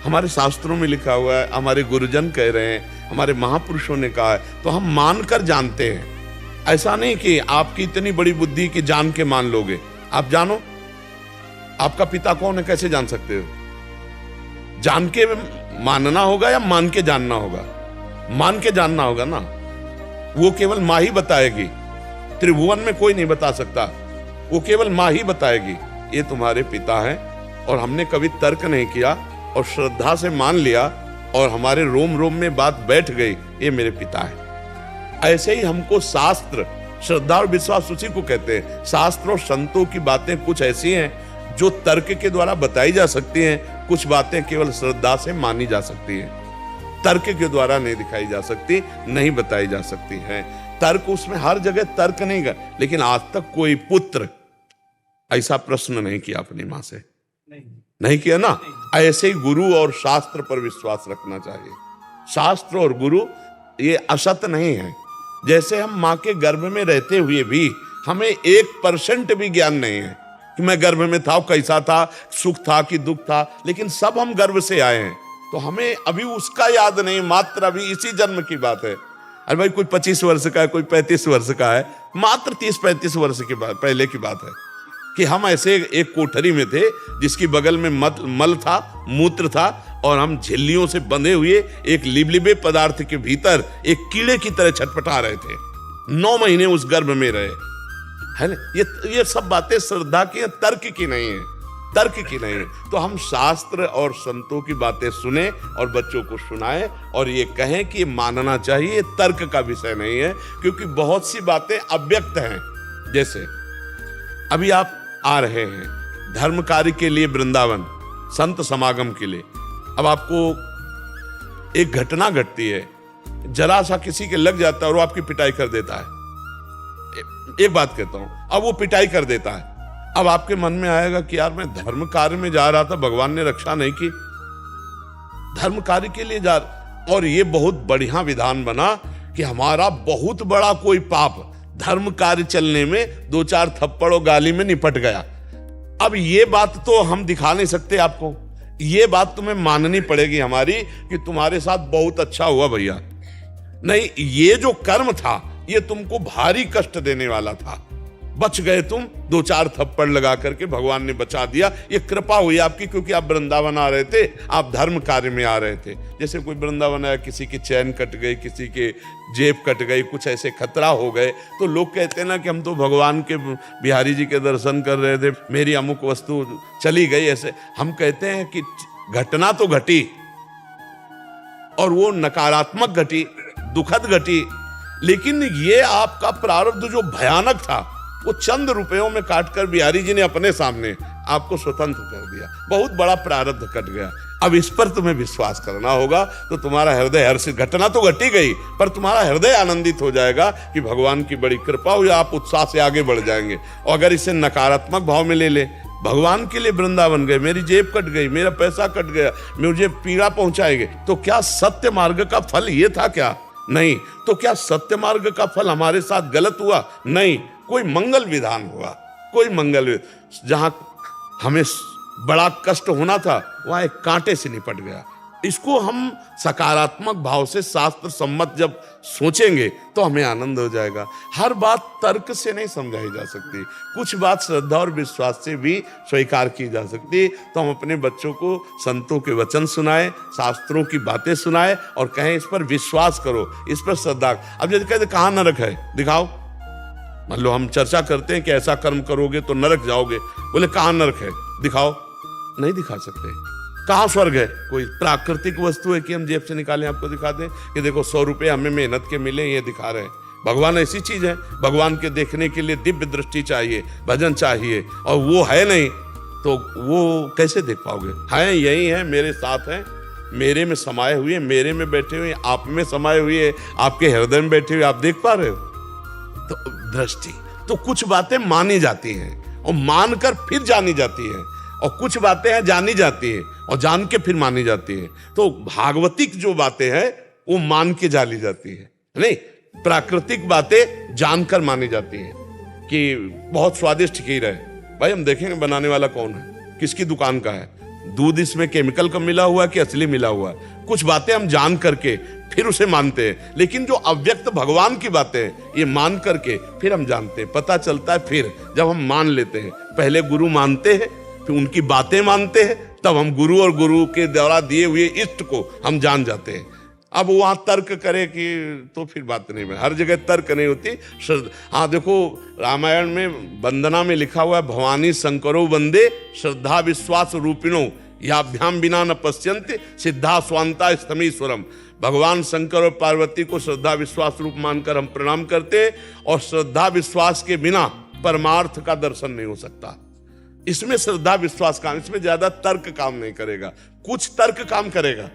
Speaker 2: हमारे शास्त्रों में लिखा हुआ है, हमारे गुरुजन कह रहे हैं, हमारे महापुरुषों ने कहा है, तो हम मानकर जानते हैं। ऐसा नहीं कि आपकी इतनी बड़ी बुद्धि कि जान के मान लोगे। आप जानो आपका पिता कौन है, कैसे जान सकते हो? जान के मानना होगा या मान के जानना होगा? मान के जानना होगा ना। वो केवल माँ ही बताएगी, त्रिभुवन में कोई नहीं बता सकता, वो केवल माँ ही बताएगी ये तुम्हारे पिता हैं। और हमने कभी तर्क नहीं किया और श्रद्धा से मान लिया और हमारे रोम रोम में बात बैठ गई, ये मेरे पिता है। ऐसे ही हमको शास्त्र, श्रद्धा और विश्वास उसी को कहते हैं। शास्त्र और संतों की बातें कुछ ऐसी हैं जो तर्क के द्वारा बताई जा सकती हैं, कुछ बातें केवल श्रद्धा से मानी जा सकती हैं, तर्क के द्वारा नहीं दिखाई जा सकती, नहीं बताई जा सकती हैं। तर्क उसमें हर जगह तर्क नहीं कर, लेकिन आज तक कोई पुत्र ऐसा प्रश्न नहीं किया अपनी माँ से, नहीं किया ना। ऐसे ही गुरु और शास्त्र पर विश्वास रखना चाहिए। शास्त्र और गुरु ये असत नहीं है। जैसे हम माँ के गर्भ में रहते हुए भी हमें 1% भी ज्ञान नहीं है कि मैं गर्भ में था, कैसा था, सुख था कि दुख था, लेकिन सब हम गर्भ से आए हैं, तो हमें अभी उसका याद नहीं, मात्र अभी इसी जन्म की बात है। अरे भाई, कोई 25 वर्ष का है, कोई 35 वर्ष का है, मात्र 30-35 वर्ष की बात, पहले की बात है कि हम ऐसे एक कोठरी में थे जिसकी बगल में मल था, मूत्र था, और हम झिल्लियों से बंधे हुए एक लिबलिबे पदार्थ के भीतर एक कीड़े की तरह छटपटा रहे थे। 9 महीने उस गर्भ में रहे, है ना। ये सब बातें श्रद्धा की हैं, तर्क की नहीं है, तर्क की नहीं है। तो हम शास्त्र और संतों की बातें सुने और बच्चों को सुनाएं और ये कहें कि ये मानना चाहिए, तर्क का विषय नहीं है, क्योंकि बहुत सी बातें अव्यक्त हैं। जैसे अभी आप आ रहे हैं धर्म कार्य के लिए वृंदावन, संत समागम के लिए। अब आपको एक घटना घटती है, जरा सा किसी के लग जाता है और वो आपकी पिटाई कर देता है। एक बात कहता हूं, अब वो पिटाई कर देता है। अब आपके मन में आएगा कि यार मैं धर्म कार्य में जा रहा था, भगवान ने रक्षा नहीं की, धर्म कार्य के लिए जा, और ये बहुत बढ़िया विधान बना कि हमारा बहुत बड़ा कोई पाप धर्म कार्य चलने में 2-4 थप्पड़ और गाली में निपट गया। अब ये बात तो हम दिखा नहीं सकते आपको, ये बात तुम्हें माननी पड़ेगी हमारी कि तुम्हारे साथ बहुत अच्छा हुआ भैया। नहीं, ये जो कर्म था ये तुमको भारी कष्ट देने वाला था, बच गए तुम, 2-4 थप्पड़ लगा करके भगवान ने बचा दिया। ये कृपा हुई आपकी, क्योंकि आप वृंदावन आ रहे थे, आप धर्म कार्य में आ रहे थे। जैसे कोई वृंदावन आया, किसी की चैन कट गई, किसी के जेब कट गई, कुछ ऐसे खतरा हो गए, तो लोग कहते हैं ना कि हम तो भगवान के बिहारी जी के दर्शन कर रहे थे, मेरी अमुक वस्तु चली गई। ऐसे हम कहते हैं कि घटना तो घटी और वो नकारात्मक घटी, दुखद घटी, लेकिन ये आपका प्रारब्ध जो भयानक था वो चंद रुपयों में काटकर बिहारी जी ने अपने सामने आपको स्वतंत्र कर दिया। बहुत बड़ा प्रारब्ध कट गया। अब इस पर तुम्हें विश्वास करना होगा, तो तुम्हारा हृदय हर्षित, घटना तो घटी गई पर तुम्हारा हृदय आनंदित हो जाएगा कि भगवान की बड़ी कृपा हुई, आप उत्साह से आगे बढ़ जाएंगे। और अगर इसे नकारात्मक भाव में ले ले, भगवान के लिए वृंदावन गए, मेरी जेब कट गई, मेरा पैसा कट गया, मुझे पीड़ा पहुंचाएंगे, तो क्या सत्य मार्ग का फल ये था क्या? नहीं। तो क्या सत्य मार्ग का फल हमारे साथ गलत हुआ? नहीं, कोई मंगल विधान हुआ, कोई मंगल, जहां हमें बड़ा कष्ट होना था वहां एक कांटे से निपट गया। इसको हम सकारात्मक भाव से शास्त्र सम्मत जब सोचेंगे तो हमें आनंद हो जाएगा। हर बात तर्क से नहीं समझाई जा सकती, कुछ बात श्रद्धा और विश्वास से भी स्वीकार की जा सकती है। तो हम अपने बच्चों को संतों के वचन सुनाएं, शास्त्रों की बातें सुनाएं और कहें इस पर विश्वास करो, इस पर श्रद्धा। अब यदि कहते कहाँ नरक है दिखाओ, मान लो हम चर्चा करते हैं कि ऐसा कर्म करोगे तो नरक जाओगे, बोले कहाँ नरक है दिखाओ, नहीं दिखा सकते। कहाँ स्वर्ग है, कोई प्राकृतिक वस्तु है कि हम जेब से निकालें आपको दिखा दें कि देखो 100 रुपये हमें मेहनत के मिले, ये दिखा रहे हैं। भगवान ऐसी चीज है, भगवान के देखने के लिए दिव्य दृष्टि चाहिए, भजन चाहिए, और वो है नहीं तो वो कैसे देख पाओगे। है यही है, मेरे साथ है, मेरे में समाये हुए, मेरे में बैठे हुए, आप में समाये हुए, आपके हृदय में बैठे हुए, आप देख पा रहे हो। तो दृष्टि, तो कुछ बातें मानी जाती हैं और मानकर फिर जानी जाती है, और कुछ बातें हैं जानी जाती है और जान के फिर मानी जाती है। तो भागवतिक जो बातें हैं वो मान के जानी जाती है, नहीं प्राकृतिक बातें जानकर मानी जाती हैं। कि बहुत स्वादिष्ट खीर है, भाई हम देखेंगे बनाने वाला कौन है, किसकी दुकान का है, दूध इसमें केमिकल का मिला हुआ है कि असली मिला हुआ है। कुछ बातें हम जान करके फिर उसे मानते हैं, लेकिन जो अव्यक्त भगवान की बातें हैं ये मान करके फिर हम जानते हैं, पता चलता है फिर जब हम मान लेते हैं। पहले गुरु मानते हैं, फिर उनकी बातें मानते हैं, तब हम गुरु और गुरु के द्वारा दिए हुए इष्ट को हम जान जाते हैं। अब वहां तर्क करे कि तो फिर बात नहीं है, हर जगह तर्क नहीं होती। हाँ देखो रामायण में वंदना में लिखा हुआ है, भवानी शंकरो वंदे श्रद्धा विश्वास रूपिणो याभ्याम बिना न पश्यन्ते सिद्धा स्वांता स्तमीश्वरम। भगवान शंकर और पार्वती को श्रद्धा विश्वास रूप मानकर हम प्रणाम करते हैं, और श्रद्धा विश्वास के बिना परमार्थ का दर्शन नहीं हो सकता। इसमें श्रद्धा विश्वास काम, इसमें ज्यादा तर्क काम नहीं करेगा, कुछ तर्क काम करेगा,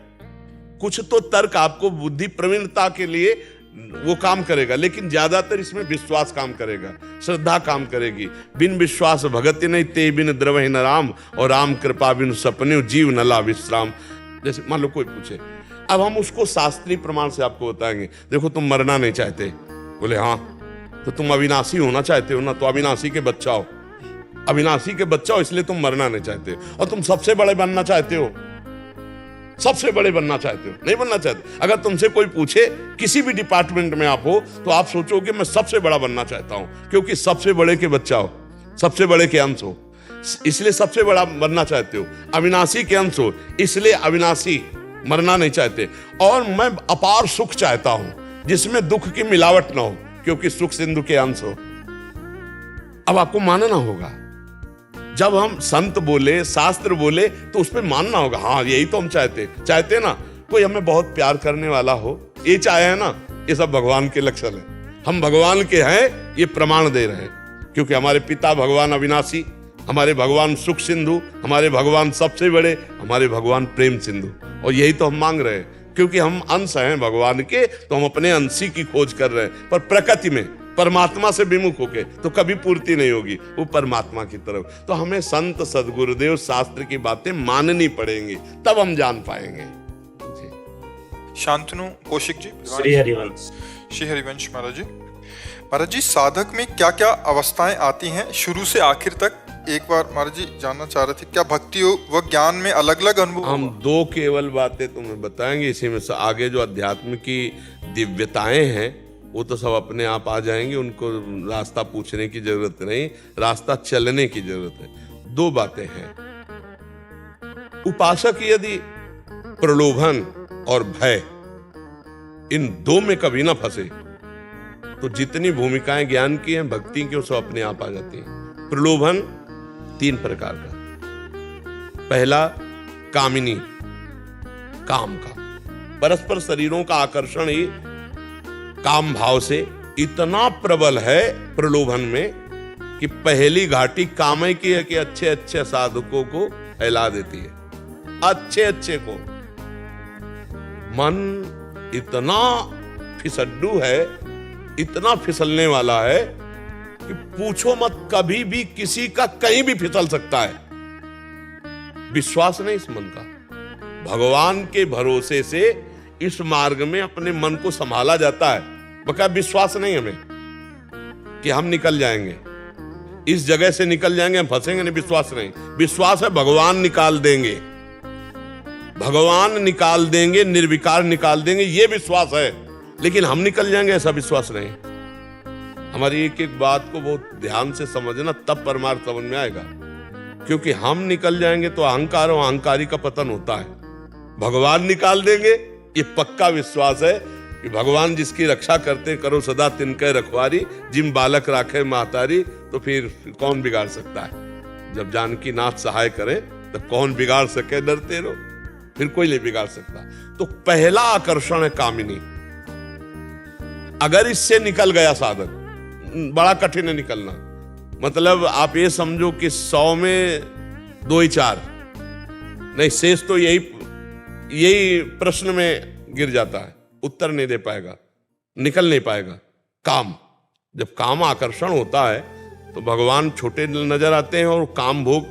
Speaker 2: कुछ तो तर्क आपको बुद्धि प्रवीणता के लिए वो काम करेगा, लेकिन ज्यादातर इसमें विश्वास काम करेगा, श्रद्धा काम करेगी। बिन विश्वास भगति नहीं ते बिन द्रवहि न राम, और राम कृपा बिन सपने जीव न ला विश्राम। जैसे मान लो कोई पूछे, अब हम उसको शास्त्रीय प्रमाण से आपको बताएंगे, देखो तुम मरना नहीं चाहते, बोले हाँ, तो तुम अविनाशी होना चाहते हो ना, तो अविनाशी के बच्चा हो, अविनाशी के बच्चा हो इसलिए तुम मरना नहीं चाहते। और तुम सबसे बड़े बनना चाहते हो, सबसे बड़े बनना चाहते हो, नहीं बनना चाहते। अगर तुमसे कोई पूछे किसी भी डिपार्टमेंट में आप हो, तो आप सोचोगे मैं सबसे बड़ा बनना चाहता हूं, क्योंकि सबसे बड़े के बच्चा हो, सबसे बड़े के अंश हो, इसलिए सबसे बड़ा बनना चाहते हो। अविनाशी के अंश हो इसलिए अविनाशी, मरना नहीं चाहते। और मैं अपार सुख चाहता हूं जिसमें दुख की मिलावट ना हो, क्योंकि सुख सिंधु के अंश हो। अब आपको मानना होगा, जब हम संत बोले शास्त्र बोले तो उस पर मानना होगा, हाँ यही तो हम चाहते ना। कोई हमें बहुत प्यार करने वाला हो, ये चाहे है ना, ये सब भगवान के लक्षण है। हम भगवान के हैं ये प्रमाण दे रहे हैं, क्योंकि हमारे पिता भगवान अविनाशी, हमारे भगवान सुख सिंधु, हमारे भगवान सबसे बड़े, हमारे भगवान प्रेम सिंधु, और यही तो हम मांग रहे हैं। क्योंकि हम अंश हैं भगवान के, तो हम अपने अंशी की खोज कर रहे हैं, पर प्रकृति में परमात्मा से विमुख होके तो कभी पूर्ति नहीं होगी, वो परमात्मा की तरफ। तो हमें संत सदगुरुदेव शास्त्र की बातें माननी पड़ेंगी, तब हम जान पाएंगे।
Speaker 1: शांतनु कौशिक जी,
Speaker 5: श्री हरिवंश।
Speaker 1: श्री हरिवंश महाराज जी। महाराज जी, साधक में क्या क्या अवस्थाएं आती हैं शुरू से आखिर तक, एक बार महाराज जी जानना चाह रहे थे। क्या भक्ति व ज्ञान में अलग अलग अनुभव?
Speaker 2: हम दो केवल बातें तुम्हें बताएंगे, इसी में से आगे जो अध्यात्म की दिव्यताएं हैं वो तो सब अपने आप आ जाएंगे, उनको रास्ता पूछने की जरूरत नहीं, रास्ता चलने की जरूरत है। दो बातें हैं। उपासक यदि प्रलोभन और भय इन दो में कभी ना फंसे, तो जितनी भूमिकाएं ज्ञान की हैं भक्ति की, वो सब अपने आप आ जाती हैं। प्रलोभन 3 प्रकार का। पहला कामिनी, काम का, परस्पर शरीरों का आकर्षण ही काम भाव से इतना प्रबल है प्रलोभन में कि पहली घाटी कामय की है कि अच्छे अच्छे साधकों को फैला देती है, अच्छे अच्छे को। मन इतना फिसड्डू है, इतना फिसलने वाला है कि पूछो मत, कभी भी किसी का कहीं भी फिसल सकता है। विश्वास नहीं इस मन का, भगवान के भरोसे से इस मार्ग में अपने मन को संभाला जाता है। बका विश्वास नहीं हमें कि हम निकल जाएंगे, इस जगह से निकल जाएंगे, हम फंसेंगे नहीं, विश्वास नहीं। विश्वास है भगवान निकाल देंगे, भगवान निकाल देंगे, निर्विकार निकाल देंगे, ये विश्वास है, लेकिन हम निकल जाएंगे ऐसा विश्वास नहीं। हमारी एक एक बात को बहुत ध्यान से समझना, तब परमार्थ समझ में आएगा। क्योंकि हम निकल जाएंगे तो अहंकार और अहंकारी का पतन होता है। भगवान निकाल देंगे, ये पक्का विश्वास है कि भगवान जिसकी रक्षा करते करो सदा तिनके रखवारी, जिम बालक राखे महतारी। तो फिर कौन बिगाड़ सकता है? जब जानकी नाथ सहाय करे तो कौन बिगाड़ सके? डरते रहो, फिर कोई नहीं बिगाड़ सकता। तो पहला आकर्षण है कामिनी। अगर इससे निकल गया साधक, बड़ा कठिन है निकलना। मतलब आप ये समझो कि 100 में 2 ही 4 नहीं, शेष तो यही प्रश्न में गिर जाता है, उत्तर नहीं दे पाएगा, निकल नहीं पाएगा। काम, जब काम आकर्षण होता है तो भगवान छोटे नजर आते हैं और काम भोग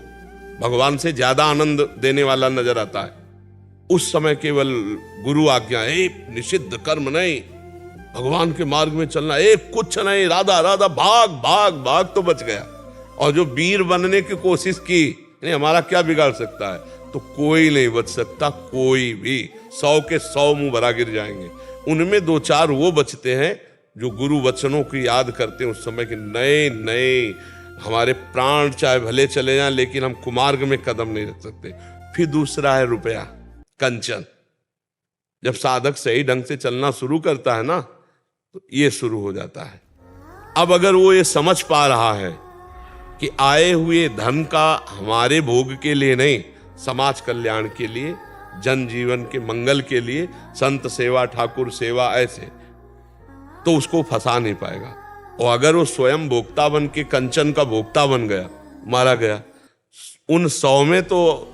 Speaker 2: भगवान से ज्यादा आनंद देने वाला नजर आता है। उस समय केवल गुरु आज्ञा, निषिद्ध कर्म नहीं, भगवान के मार्ग में चलना, कुछ नहीं, राधा राधा भाग भाग भाग, तो बच गया। और जो वीर बनने की कोशिश की, नहीं हमारा क्या बिगाड़ सकता है? तो कोई नहीं बच सकता, कोई भी। 100 के 100 मुंह भरा गिर जाएंगे। उनमें 2-4 वो बचते हैं जो गुरु वचनों की याद करते हैं उस समय कि नहीं, हमारे प्राण चाहे भले चले जाएं, लेकिन हम कुमार्ग में कदम नहीं रख सकते। फिर दूसरा है रुपया, कंचन। जब साधक सही ढंग से चलना शुरू करता है ना, तो ये शुरू हो जाता है। अब अगर वो ये समझ पा रहा है कि आए हुए धन का हमारे भोग के लिए नहीं, समाज कल्याण के लिए, जन जीवन के मंगल के लिए, संत सेवा, ठाकुर सेवा, ऐसे, तो उसको फंसा नहीं पाएगा। और अगर वो स्वयं भोक्ता बन के कंचन का भोक्ता बन गया, मारा गया, उन 100 में तो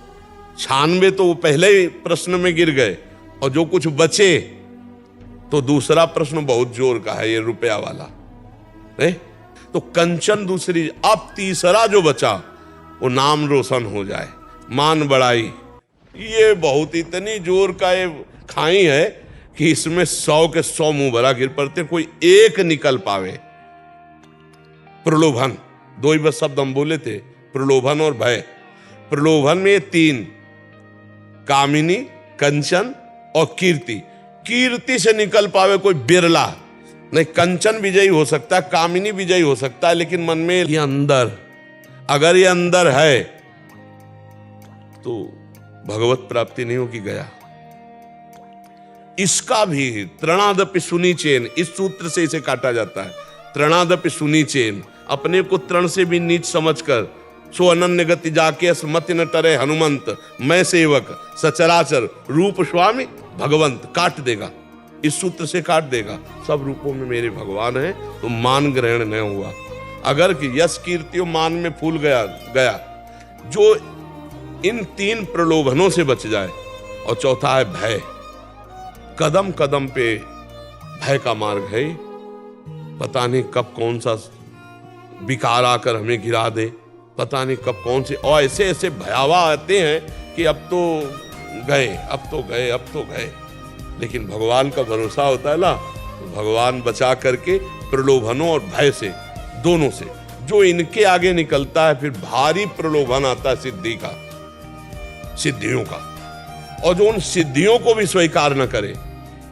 Speaker 2: 96 तो वो पहले ही प्रश्न में गिर गए, और जो कुछ बचे तो दूसरा प्रश्न बहुत जोर का है, ये रुपया वाला नहीं? तो कंचन दूसरी। अब तीसरा जो बचा वो नाम रोशन हो जाए, मान बढ़ाई। ये बहुत इतनी जोर का ये खाई है कि इसमें 100 के 100 मुंह भरा गिर पड़ते, कोई एक निकल पावे। प्रलोभन, 2 ही बस शब्द हम बोले थे, प्रलोभन और भय। प्रलोभन में 3, कामिनी, कंचन और कीर्ति। कीर्ति से निकल पावे कोई बिरला नहीं। कंचन विजयी हो सकता है, कामिनी विजयी हो सकता है, लेकिन मन में ये अंदर, अगर ये अंदर है तो भगवत प्राप्ति नहीं होगी, गया। इसका भी तृणादपि सुनीचेन, इस सूत्र से इसे काटा जाता है। तृणादपि सुनीचेन, अपने को तृण से भी नीच समझकर, सो अनन्य गति जाके मति न टरे हनुमंत, मैं सेवक सचराचर रूप स्वामी भगवंत, काट देगा, इस सूत्र से काट देगा। सब रूपों में मेरे भगवान है, तो मान ग्रहण न हुआ। अगर कि यश कीर्ति मान में फूल गया, जो इन 3 प्रलोभनों से बच जाए। और चौथा है भय। कदम कदम पे भय का मार्ग है, पता नहीं कब कौन सा विकार आकर हमें गिरा दे, पता नहीं कब कौन से, और ऐसे ऐसे भयावह आते हैं कि अब तो गए, अब तो गए, अब तो गए। लेकिन भगवान का भरोसा होता है ना, तो भगवान बचा करके प्रलोभनों और भय से, दोनों से। जो इनके आगे निकलता है, फिर भारी प्रलोभन आता है सिद्धि का, सिद्धियों का। और जो उन सिद्धियों को भी स्वीकार न करे,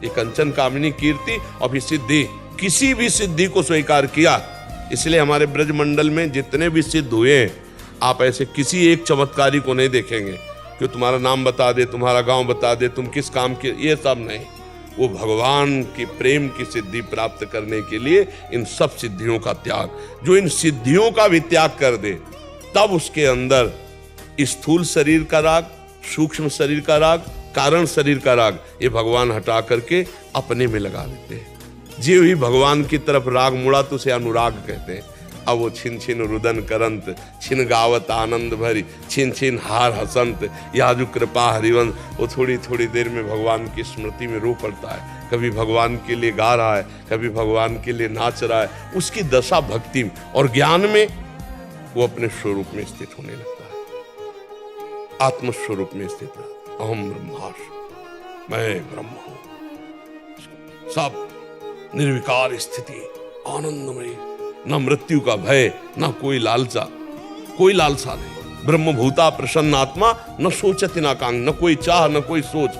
Speaker 2: ये कंचन, कामिनी, कीर्ति और फिर सिद्धि, किसी भी सिद्धि को स्वीकार किया। इसलिए हमारे ब्रजमंडल में जितने भी सिद्ध हुए हैं, आप ऐसे किसी एक चमत्कारी को नहीं देखेंगे कि तुम्हारा नाम बता दे, तुम्हारा गांव बता दे, तुम किस काम के, ये सब नहीं। वो भगवान की प्रेम की सिद्धि प्राप्त करने के लिए इन सब सिद्धियों का त्याग, जो इन सिद्धियों का भी त्याग कर दे, तब उसके अंदर स्थूल शरीर का राग, सूक्ष्म शरीर का राग, कारण शरीर का राग, ये भगवान हटा करके अपने में लगा देते हैं। जीव ही भगवान की तरफ राग मुड़ा तो उसे अनुराग कहते हैं। अब वो छिन छिन रुदन करंत, छिन गावत आनंद भरी, छिन छिन हार हसंत, याजु कृपा हरिवंश। वो थोड़ी थोड़ी देर में भगवान की स्मृति में रो पड़ता है, कभी भगवान के लिए गा रहा है, कभी भगवान के लिए नाच रहा है। उसकी दशा भक्ति में और ज्ञान में वो अपने स्वरूप में स्थित होने लगता है, आत्मस्वरूप में स्थित है। अहम ब्रह्मास्मि, मैं ब्रह्म हूं। सब निर्विकार स्थिति, आनंदमयी, न मृत्यु का भय, न कोई लालसा, कोई लालसा नहीं। ब्रह्मभूता प्रसन्न आत्मा न सोचति न कांग, न कोई चाह न कोई सोच,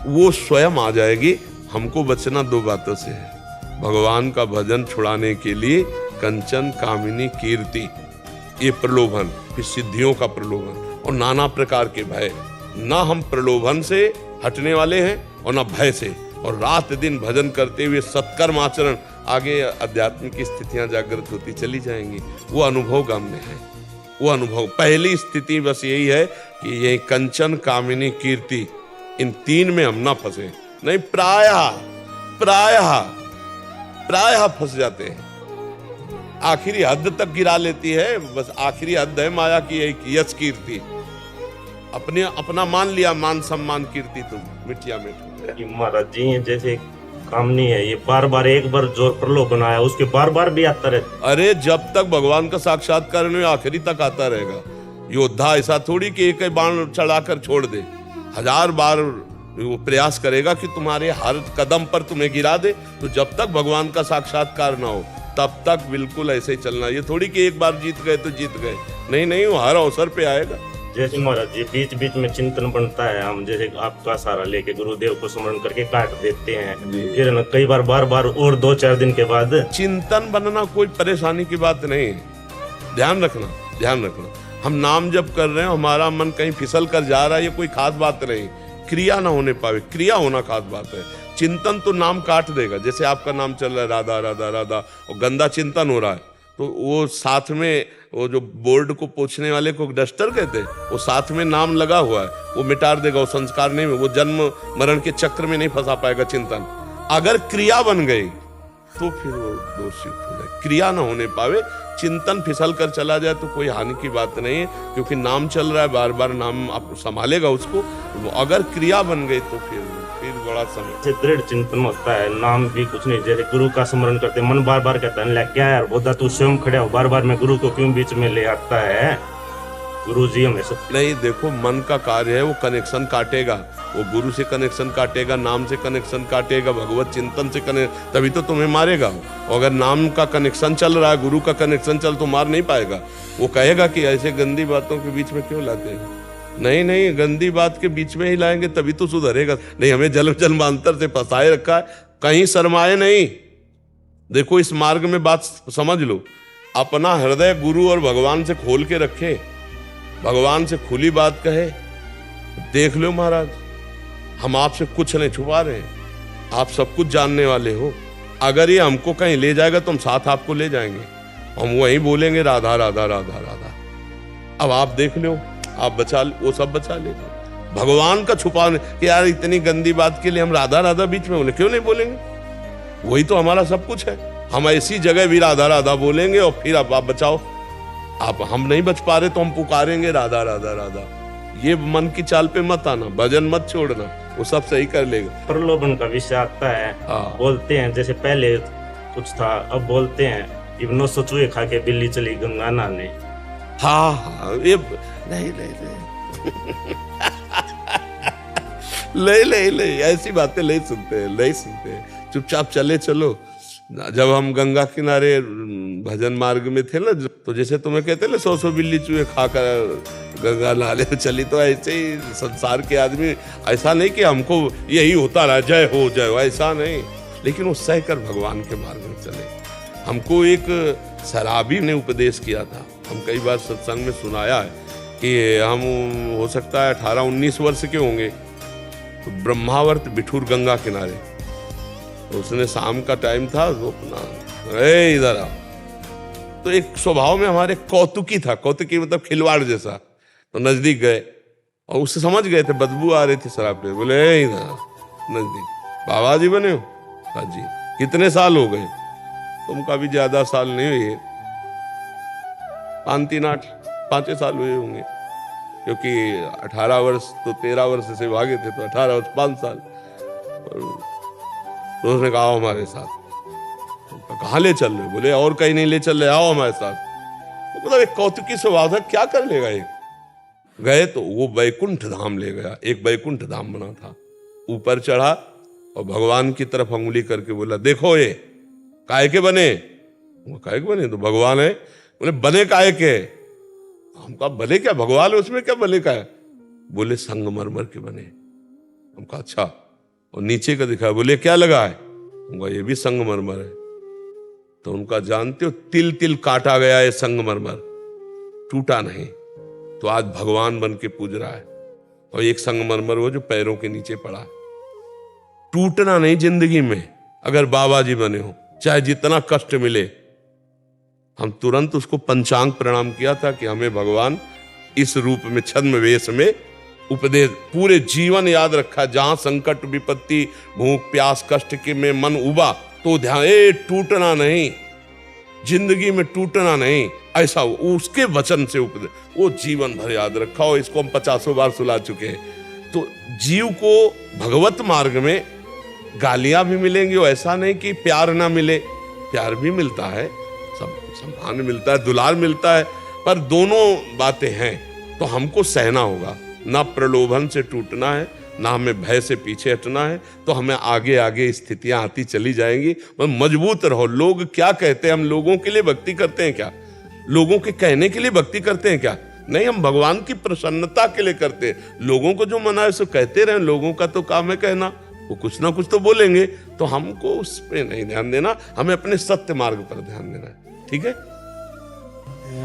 Speaker 2: वो स्वयं आ जाएगी। हमको बचना दो बातों से है, भगवान का भजन छुड़ाने के लिए कंचन कामिनी कीर्ति, ये प्रलोभन, फिर सिद्धियों का प्रलोभन और नाना प्रकार के भय। ना हम प्रलोभन से हटने वाले हैं और ना भय से, और रात दिन भजन करते हुए सत्कर्म आचरण, आगे अध्यात्म की स्थितियां जागृत होती चली जाएंगी। वो अनुभव गामने है, वो अनुभव। पहली स्थिति बस यही है कि ये कंचन कामिनी कीर्ति, इन तीन में हम ना फंसे, नहीं प्रायः प्रायः प्रायः फंस जाते हैं। आखिरी हद तक गिरा लेती है, बस आखिरी हद है माया की यश कीर्ति। अपने अपना मान लिया, मान सम्मान कीर्ति, तुम मिटिया मिट।
Speaker 6: महाराज जी जैसे कामनी है, ये बार बार एक बार जो प्रलोभन आया उसके बार बार भी आता रहता।
Speaker 2: अरे जब तक भगवान का साक्षात्कार नहीं, आखिरी तक आता रहेगा। योद्धा ऐसा थोड़ी कि एक ही बाण चढ़ाकर छोड़ दे, 1000 बार वो प्रयास करेगा कि तुम्हारे हर कदम पर तुम्हें गिरा दे। तो जब तक भगवान का साक्षात्कार ना हो तब तक बिल्कुल ऐसे ही चलना। ये थोड़ी कि एक बार जीत गए तो जीत गए, नहीं नहीं, वो हर अवसर पे आएगा।
Speaker 6: जैसे महाराज जी बीच बीच में चिंतन बनता है, हम जैसे आपका सहारा लेके गुरुदेव को स्मरण करके काट देते हैं, फिर न कई बार बार बार और 2-4 दिन के बाद
Speaker 2: चिंतन बनना कोई परेशानी की बात नहीं है। ध्यान रखना, ध्यान रखना, हम नाम जब कर रहे हैं, हमारा मन कहीं फिसल कर जा रहा है, ये कोई खास बात नहीं। क्रिया ना होने पावे, क्रिया होना खास बात है। चिंतन तो नाम काट देगा। जैसे आपका नाम चल रहा है राधा राधा राधा, और गंदा चिंतन हो रहा है, तो वो साथ में वो जो बोर्ड को पोंछने वाले को डस्टर कहते हैं, वो साथ में नाम लगा हुआ है, वो मिटा देगा। वो संस्कार नहीं, वो जन्म मरण के चक्र में नहीं फंसा पाएगा चिंतन। अगर क्रिया बन गई तो फिर वो दोषी हो जाए। क्रिया ना होने पावे, चिंतन फिसल कर चला जाए तो कोई हानि की बात नहीं है, क्योंकि नाम चल रहा है, बार बार नाम आप संभालेगा उसको। अगर क्रिया बन गई तो फिर बड़ा समय
Speaker 6: दृढ़ चिंतन होता है। नाम भी कुछ नहीं, जैसे गुरु का स्मरण करते मन बार बार कहता है क्या यार बोधा तू स्वयं खड़ा हो, बार बार मैं गुरु को क्यों बीच में ले आता है। गुरु जी हमें सब
Speaker 2: नहीं, देखो मन का कार्य है, वो कनेक्शन काटेगा, वो गुरु से कनेक्शन काटेगा, नाम से कनेक्शन काटेगा, भगवत चिंतन से कनेक्शन, तभी तो तुम्हें मारेगा। और अगर नाम का कनेक्शन चल रहा है, गुरु का कनेक्शन चल, तो मार नहीं पाएगा। वो कहेगा कि ऐसे गंदी बातों के बीच में क्यों लाते हैं। नहीं नहीं, गंदी बात के बीच में ही लाएंगे तभी तो सुधरेगा। नहीं, हमें जन्म जन्मांतर से फंसाए रखा है, कहीं शर्माए नहीं। देखो इस मार्ग में बात समझ लो, अपना हृदय गुरु और भगवान से खोल के रखे, भगवान से खुली बात कहे। देख लो महाराज, हम आपसे कुछ नहीं छुपा रहे हैं, आप सब कुछ जानने वाले हो। अगर ये हमको कहीं ले जाएगा तो हम साथ आपको ले जाएंगे, हम वहीं बोलेंगे राधा राधा राधा राधा। अब आप देख लो, आप बचा, वो सब बचा ले। भगवान का छुपाने कि यार इतनी गंदी बात के लिए हम राधा राधा बीच में बोले, क्यों नहीं बोलेंगे? वही तो हमारा सब कुछ है। हम ऐसी जगह भी राधा राधा बोलेंगे और फिर आप बचाओ। आप हम नहीं बच पा रहे तो हम पुकारेंगे राधा राधा राधा। ये मन की चाल पे मत आना, भजन मत छोड़ना, वो सब सही कर लेगा।
Speaker 6: प्रलोभन का विषय आता है, बोलते हैं जैसे पहले कुछ था, अब बोलते हैं इब्नो सचुए खा के बिल्ली चली गंगा नहाने।
Speaker 2: हाँ, ये नहीं ले ऐसी बातें नहीं सुनते हैं, नहीं सुनते हैं। चुपचाप चले चलो। जब हम गंगा किनारे भजन मार्ग में थे ना, तो जैसे तुम्हें कहते ना 100 बिल्ली चूहे खाकर गंगा नहाने चली, तो ऐसे ही संसार के आदमी, ऐसा नहीं कि हमको यही होता रहा जय हो, ऐसा नहीं, लेकिन वो सहकर भगवान के मार्ग में चले। हमको एक शराबी ने उपदेश किया था, हम कई बार सत्संग में सुनाया है कि हम हो सकता है 18-19 वर्ष के होंगे, तो ब्रह्मावर्त बिठूर गंगा किनारे, तो उसने शाम का टाइम था, तो अपना इधर आओ, तो एक स्वभाव में हमारे कौतुकी था, कौतुकी मतलब खिलवाड़ जैसा, तो नजदीक गए और उससे समझ गए थे बदबू आ रही थी शराब पे, बोले इधर नजदीक। बाबा जी बने हो? हाँ जी। कितने साल हो गए? तुमका भी ज्यादा साल नहीं हुए, 5 साल हुए होंगे, क्योंकि 18 वर्ष तो 13 वर्ष से भागे थे, तो 18 वर्ष 5 साल। तो उसने कहा आओ हमारे साथ। तो कहाँ ले चल रहे? बोले और कहीं नहीं ले चल रहे, आओ हमारे साथ। तो मतलब एक कौतुकी स्वभाव था, क्या कर लेगा ये। गए तो वो बैकुंठ धाम ले गया, एक बैकुंठ धाम बना था। ऊपर चढ़ा और भगवान की तरफ अंगुली करके बोला देखो ये काहे के बने? वो काहे के बने? तो भगवान है। बोले बने काहे के? हम कहा भले क्या भगवान, उसमें क्या भले का है? बोले संगमरमर के बने। हम कहा अच्छा, और नीचे का दिखाया, बोले क्या लगा है? उनका ये भी संगमरमर है। तो उनका जानते हो, तिल तिल काटा गया है संगमरमर, टूटा नहीं। तो आज भगवान बन के पूज रहा है। और एक संगमरमर वो जो पैरों के नीचे पड़ा है, टूटना नहीं जिंदगी में। अगर बाबा जी बने हो, चाहे जितना कष्ट मिले, हम तुरंत उसको पंचांग प्रणाम किया था कि हमें भगवान इस रूप में छद्म वेश में उपदेश, पूरे जीवन याद रखा। जहां संकट विपत्ति भूख प्यास कष्ट के में मन उबा तो ध्यान, टूटना नहीं, जिंदगी में टूटना नहीं, ऐसा उसके वचन से उपदेश वो जीवन भर याद रखा। और इसको हम 50 बार सुला चुके हैं। तो जीव को भगवत मार्ग में गालियां भी मिलेंगी, और ऐसा नहीं कि प्यार ना मिले, प्यार भी मिलता है, सब सम्मान मिलता है, दुलार मिलता है, पर दोनों बातें हैं। तो हमको सहना होगा, ना प्रलोभन से टूटना है, ना हमें भय से पीछे हटना है। तो हमें आगे आगे स्थितियां आती चली जाएंगी, पर मजबूत रहो। लोग क्या कहते हैं, हम लोगों के लिए भक्ति करते हैं क्या? लोगों के कहने के लिए भक्ति करते हैं क्या? नहीं, हम भगवान की प्रसन्नता के लिए करते हैं। लोगों को जो मना है सो कहते रहे, लोगों का तो काम है कहना, वो कुछ ना कुछ तो बोलेंगे। तो हमको उस पर नहीं ध्यान देना, हमें अपने सत्य मार्ग पर ध्यान देना है। ठीक है?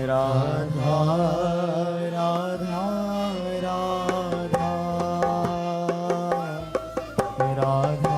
Speaker 7: राधा राधा राधा राधा राधा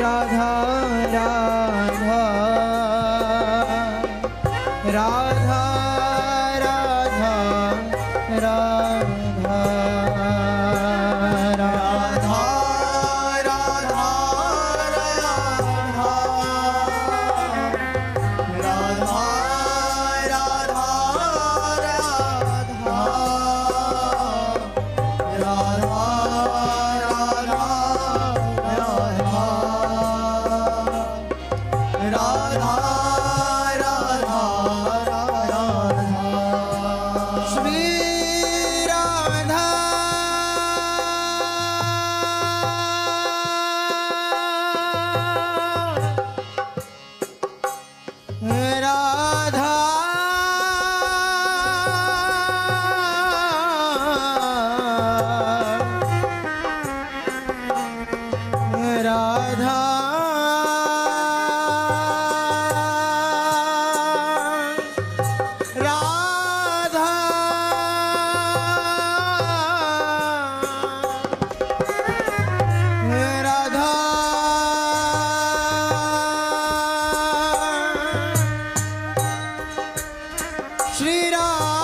Speaker 7: राधा राधा राधा राधा
Speaker 8: श्री राम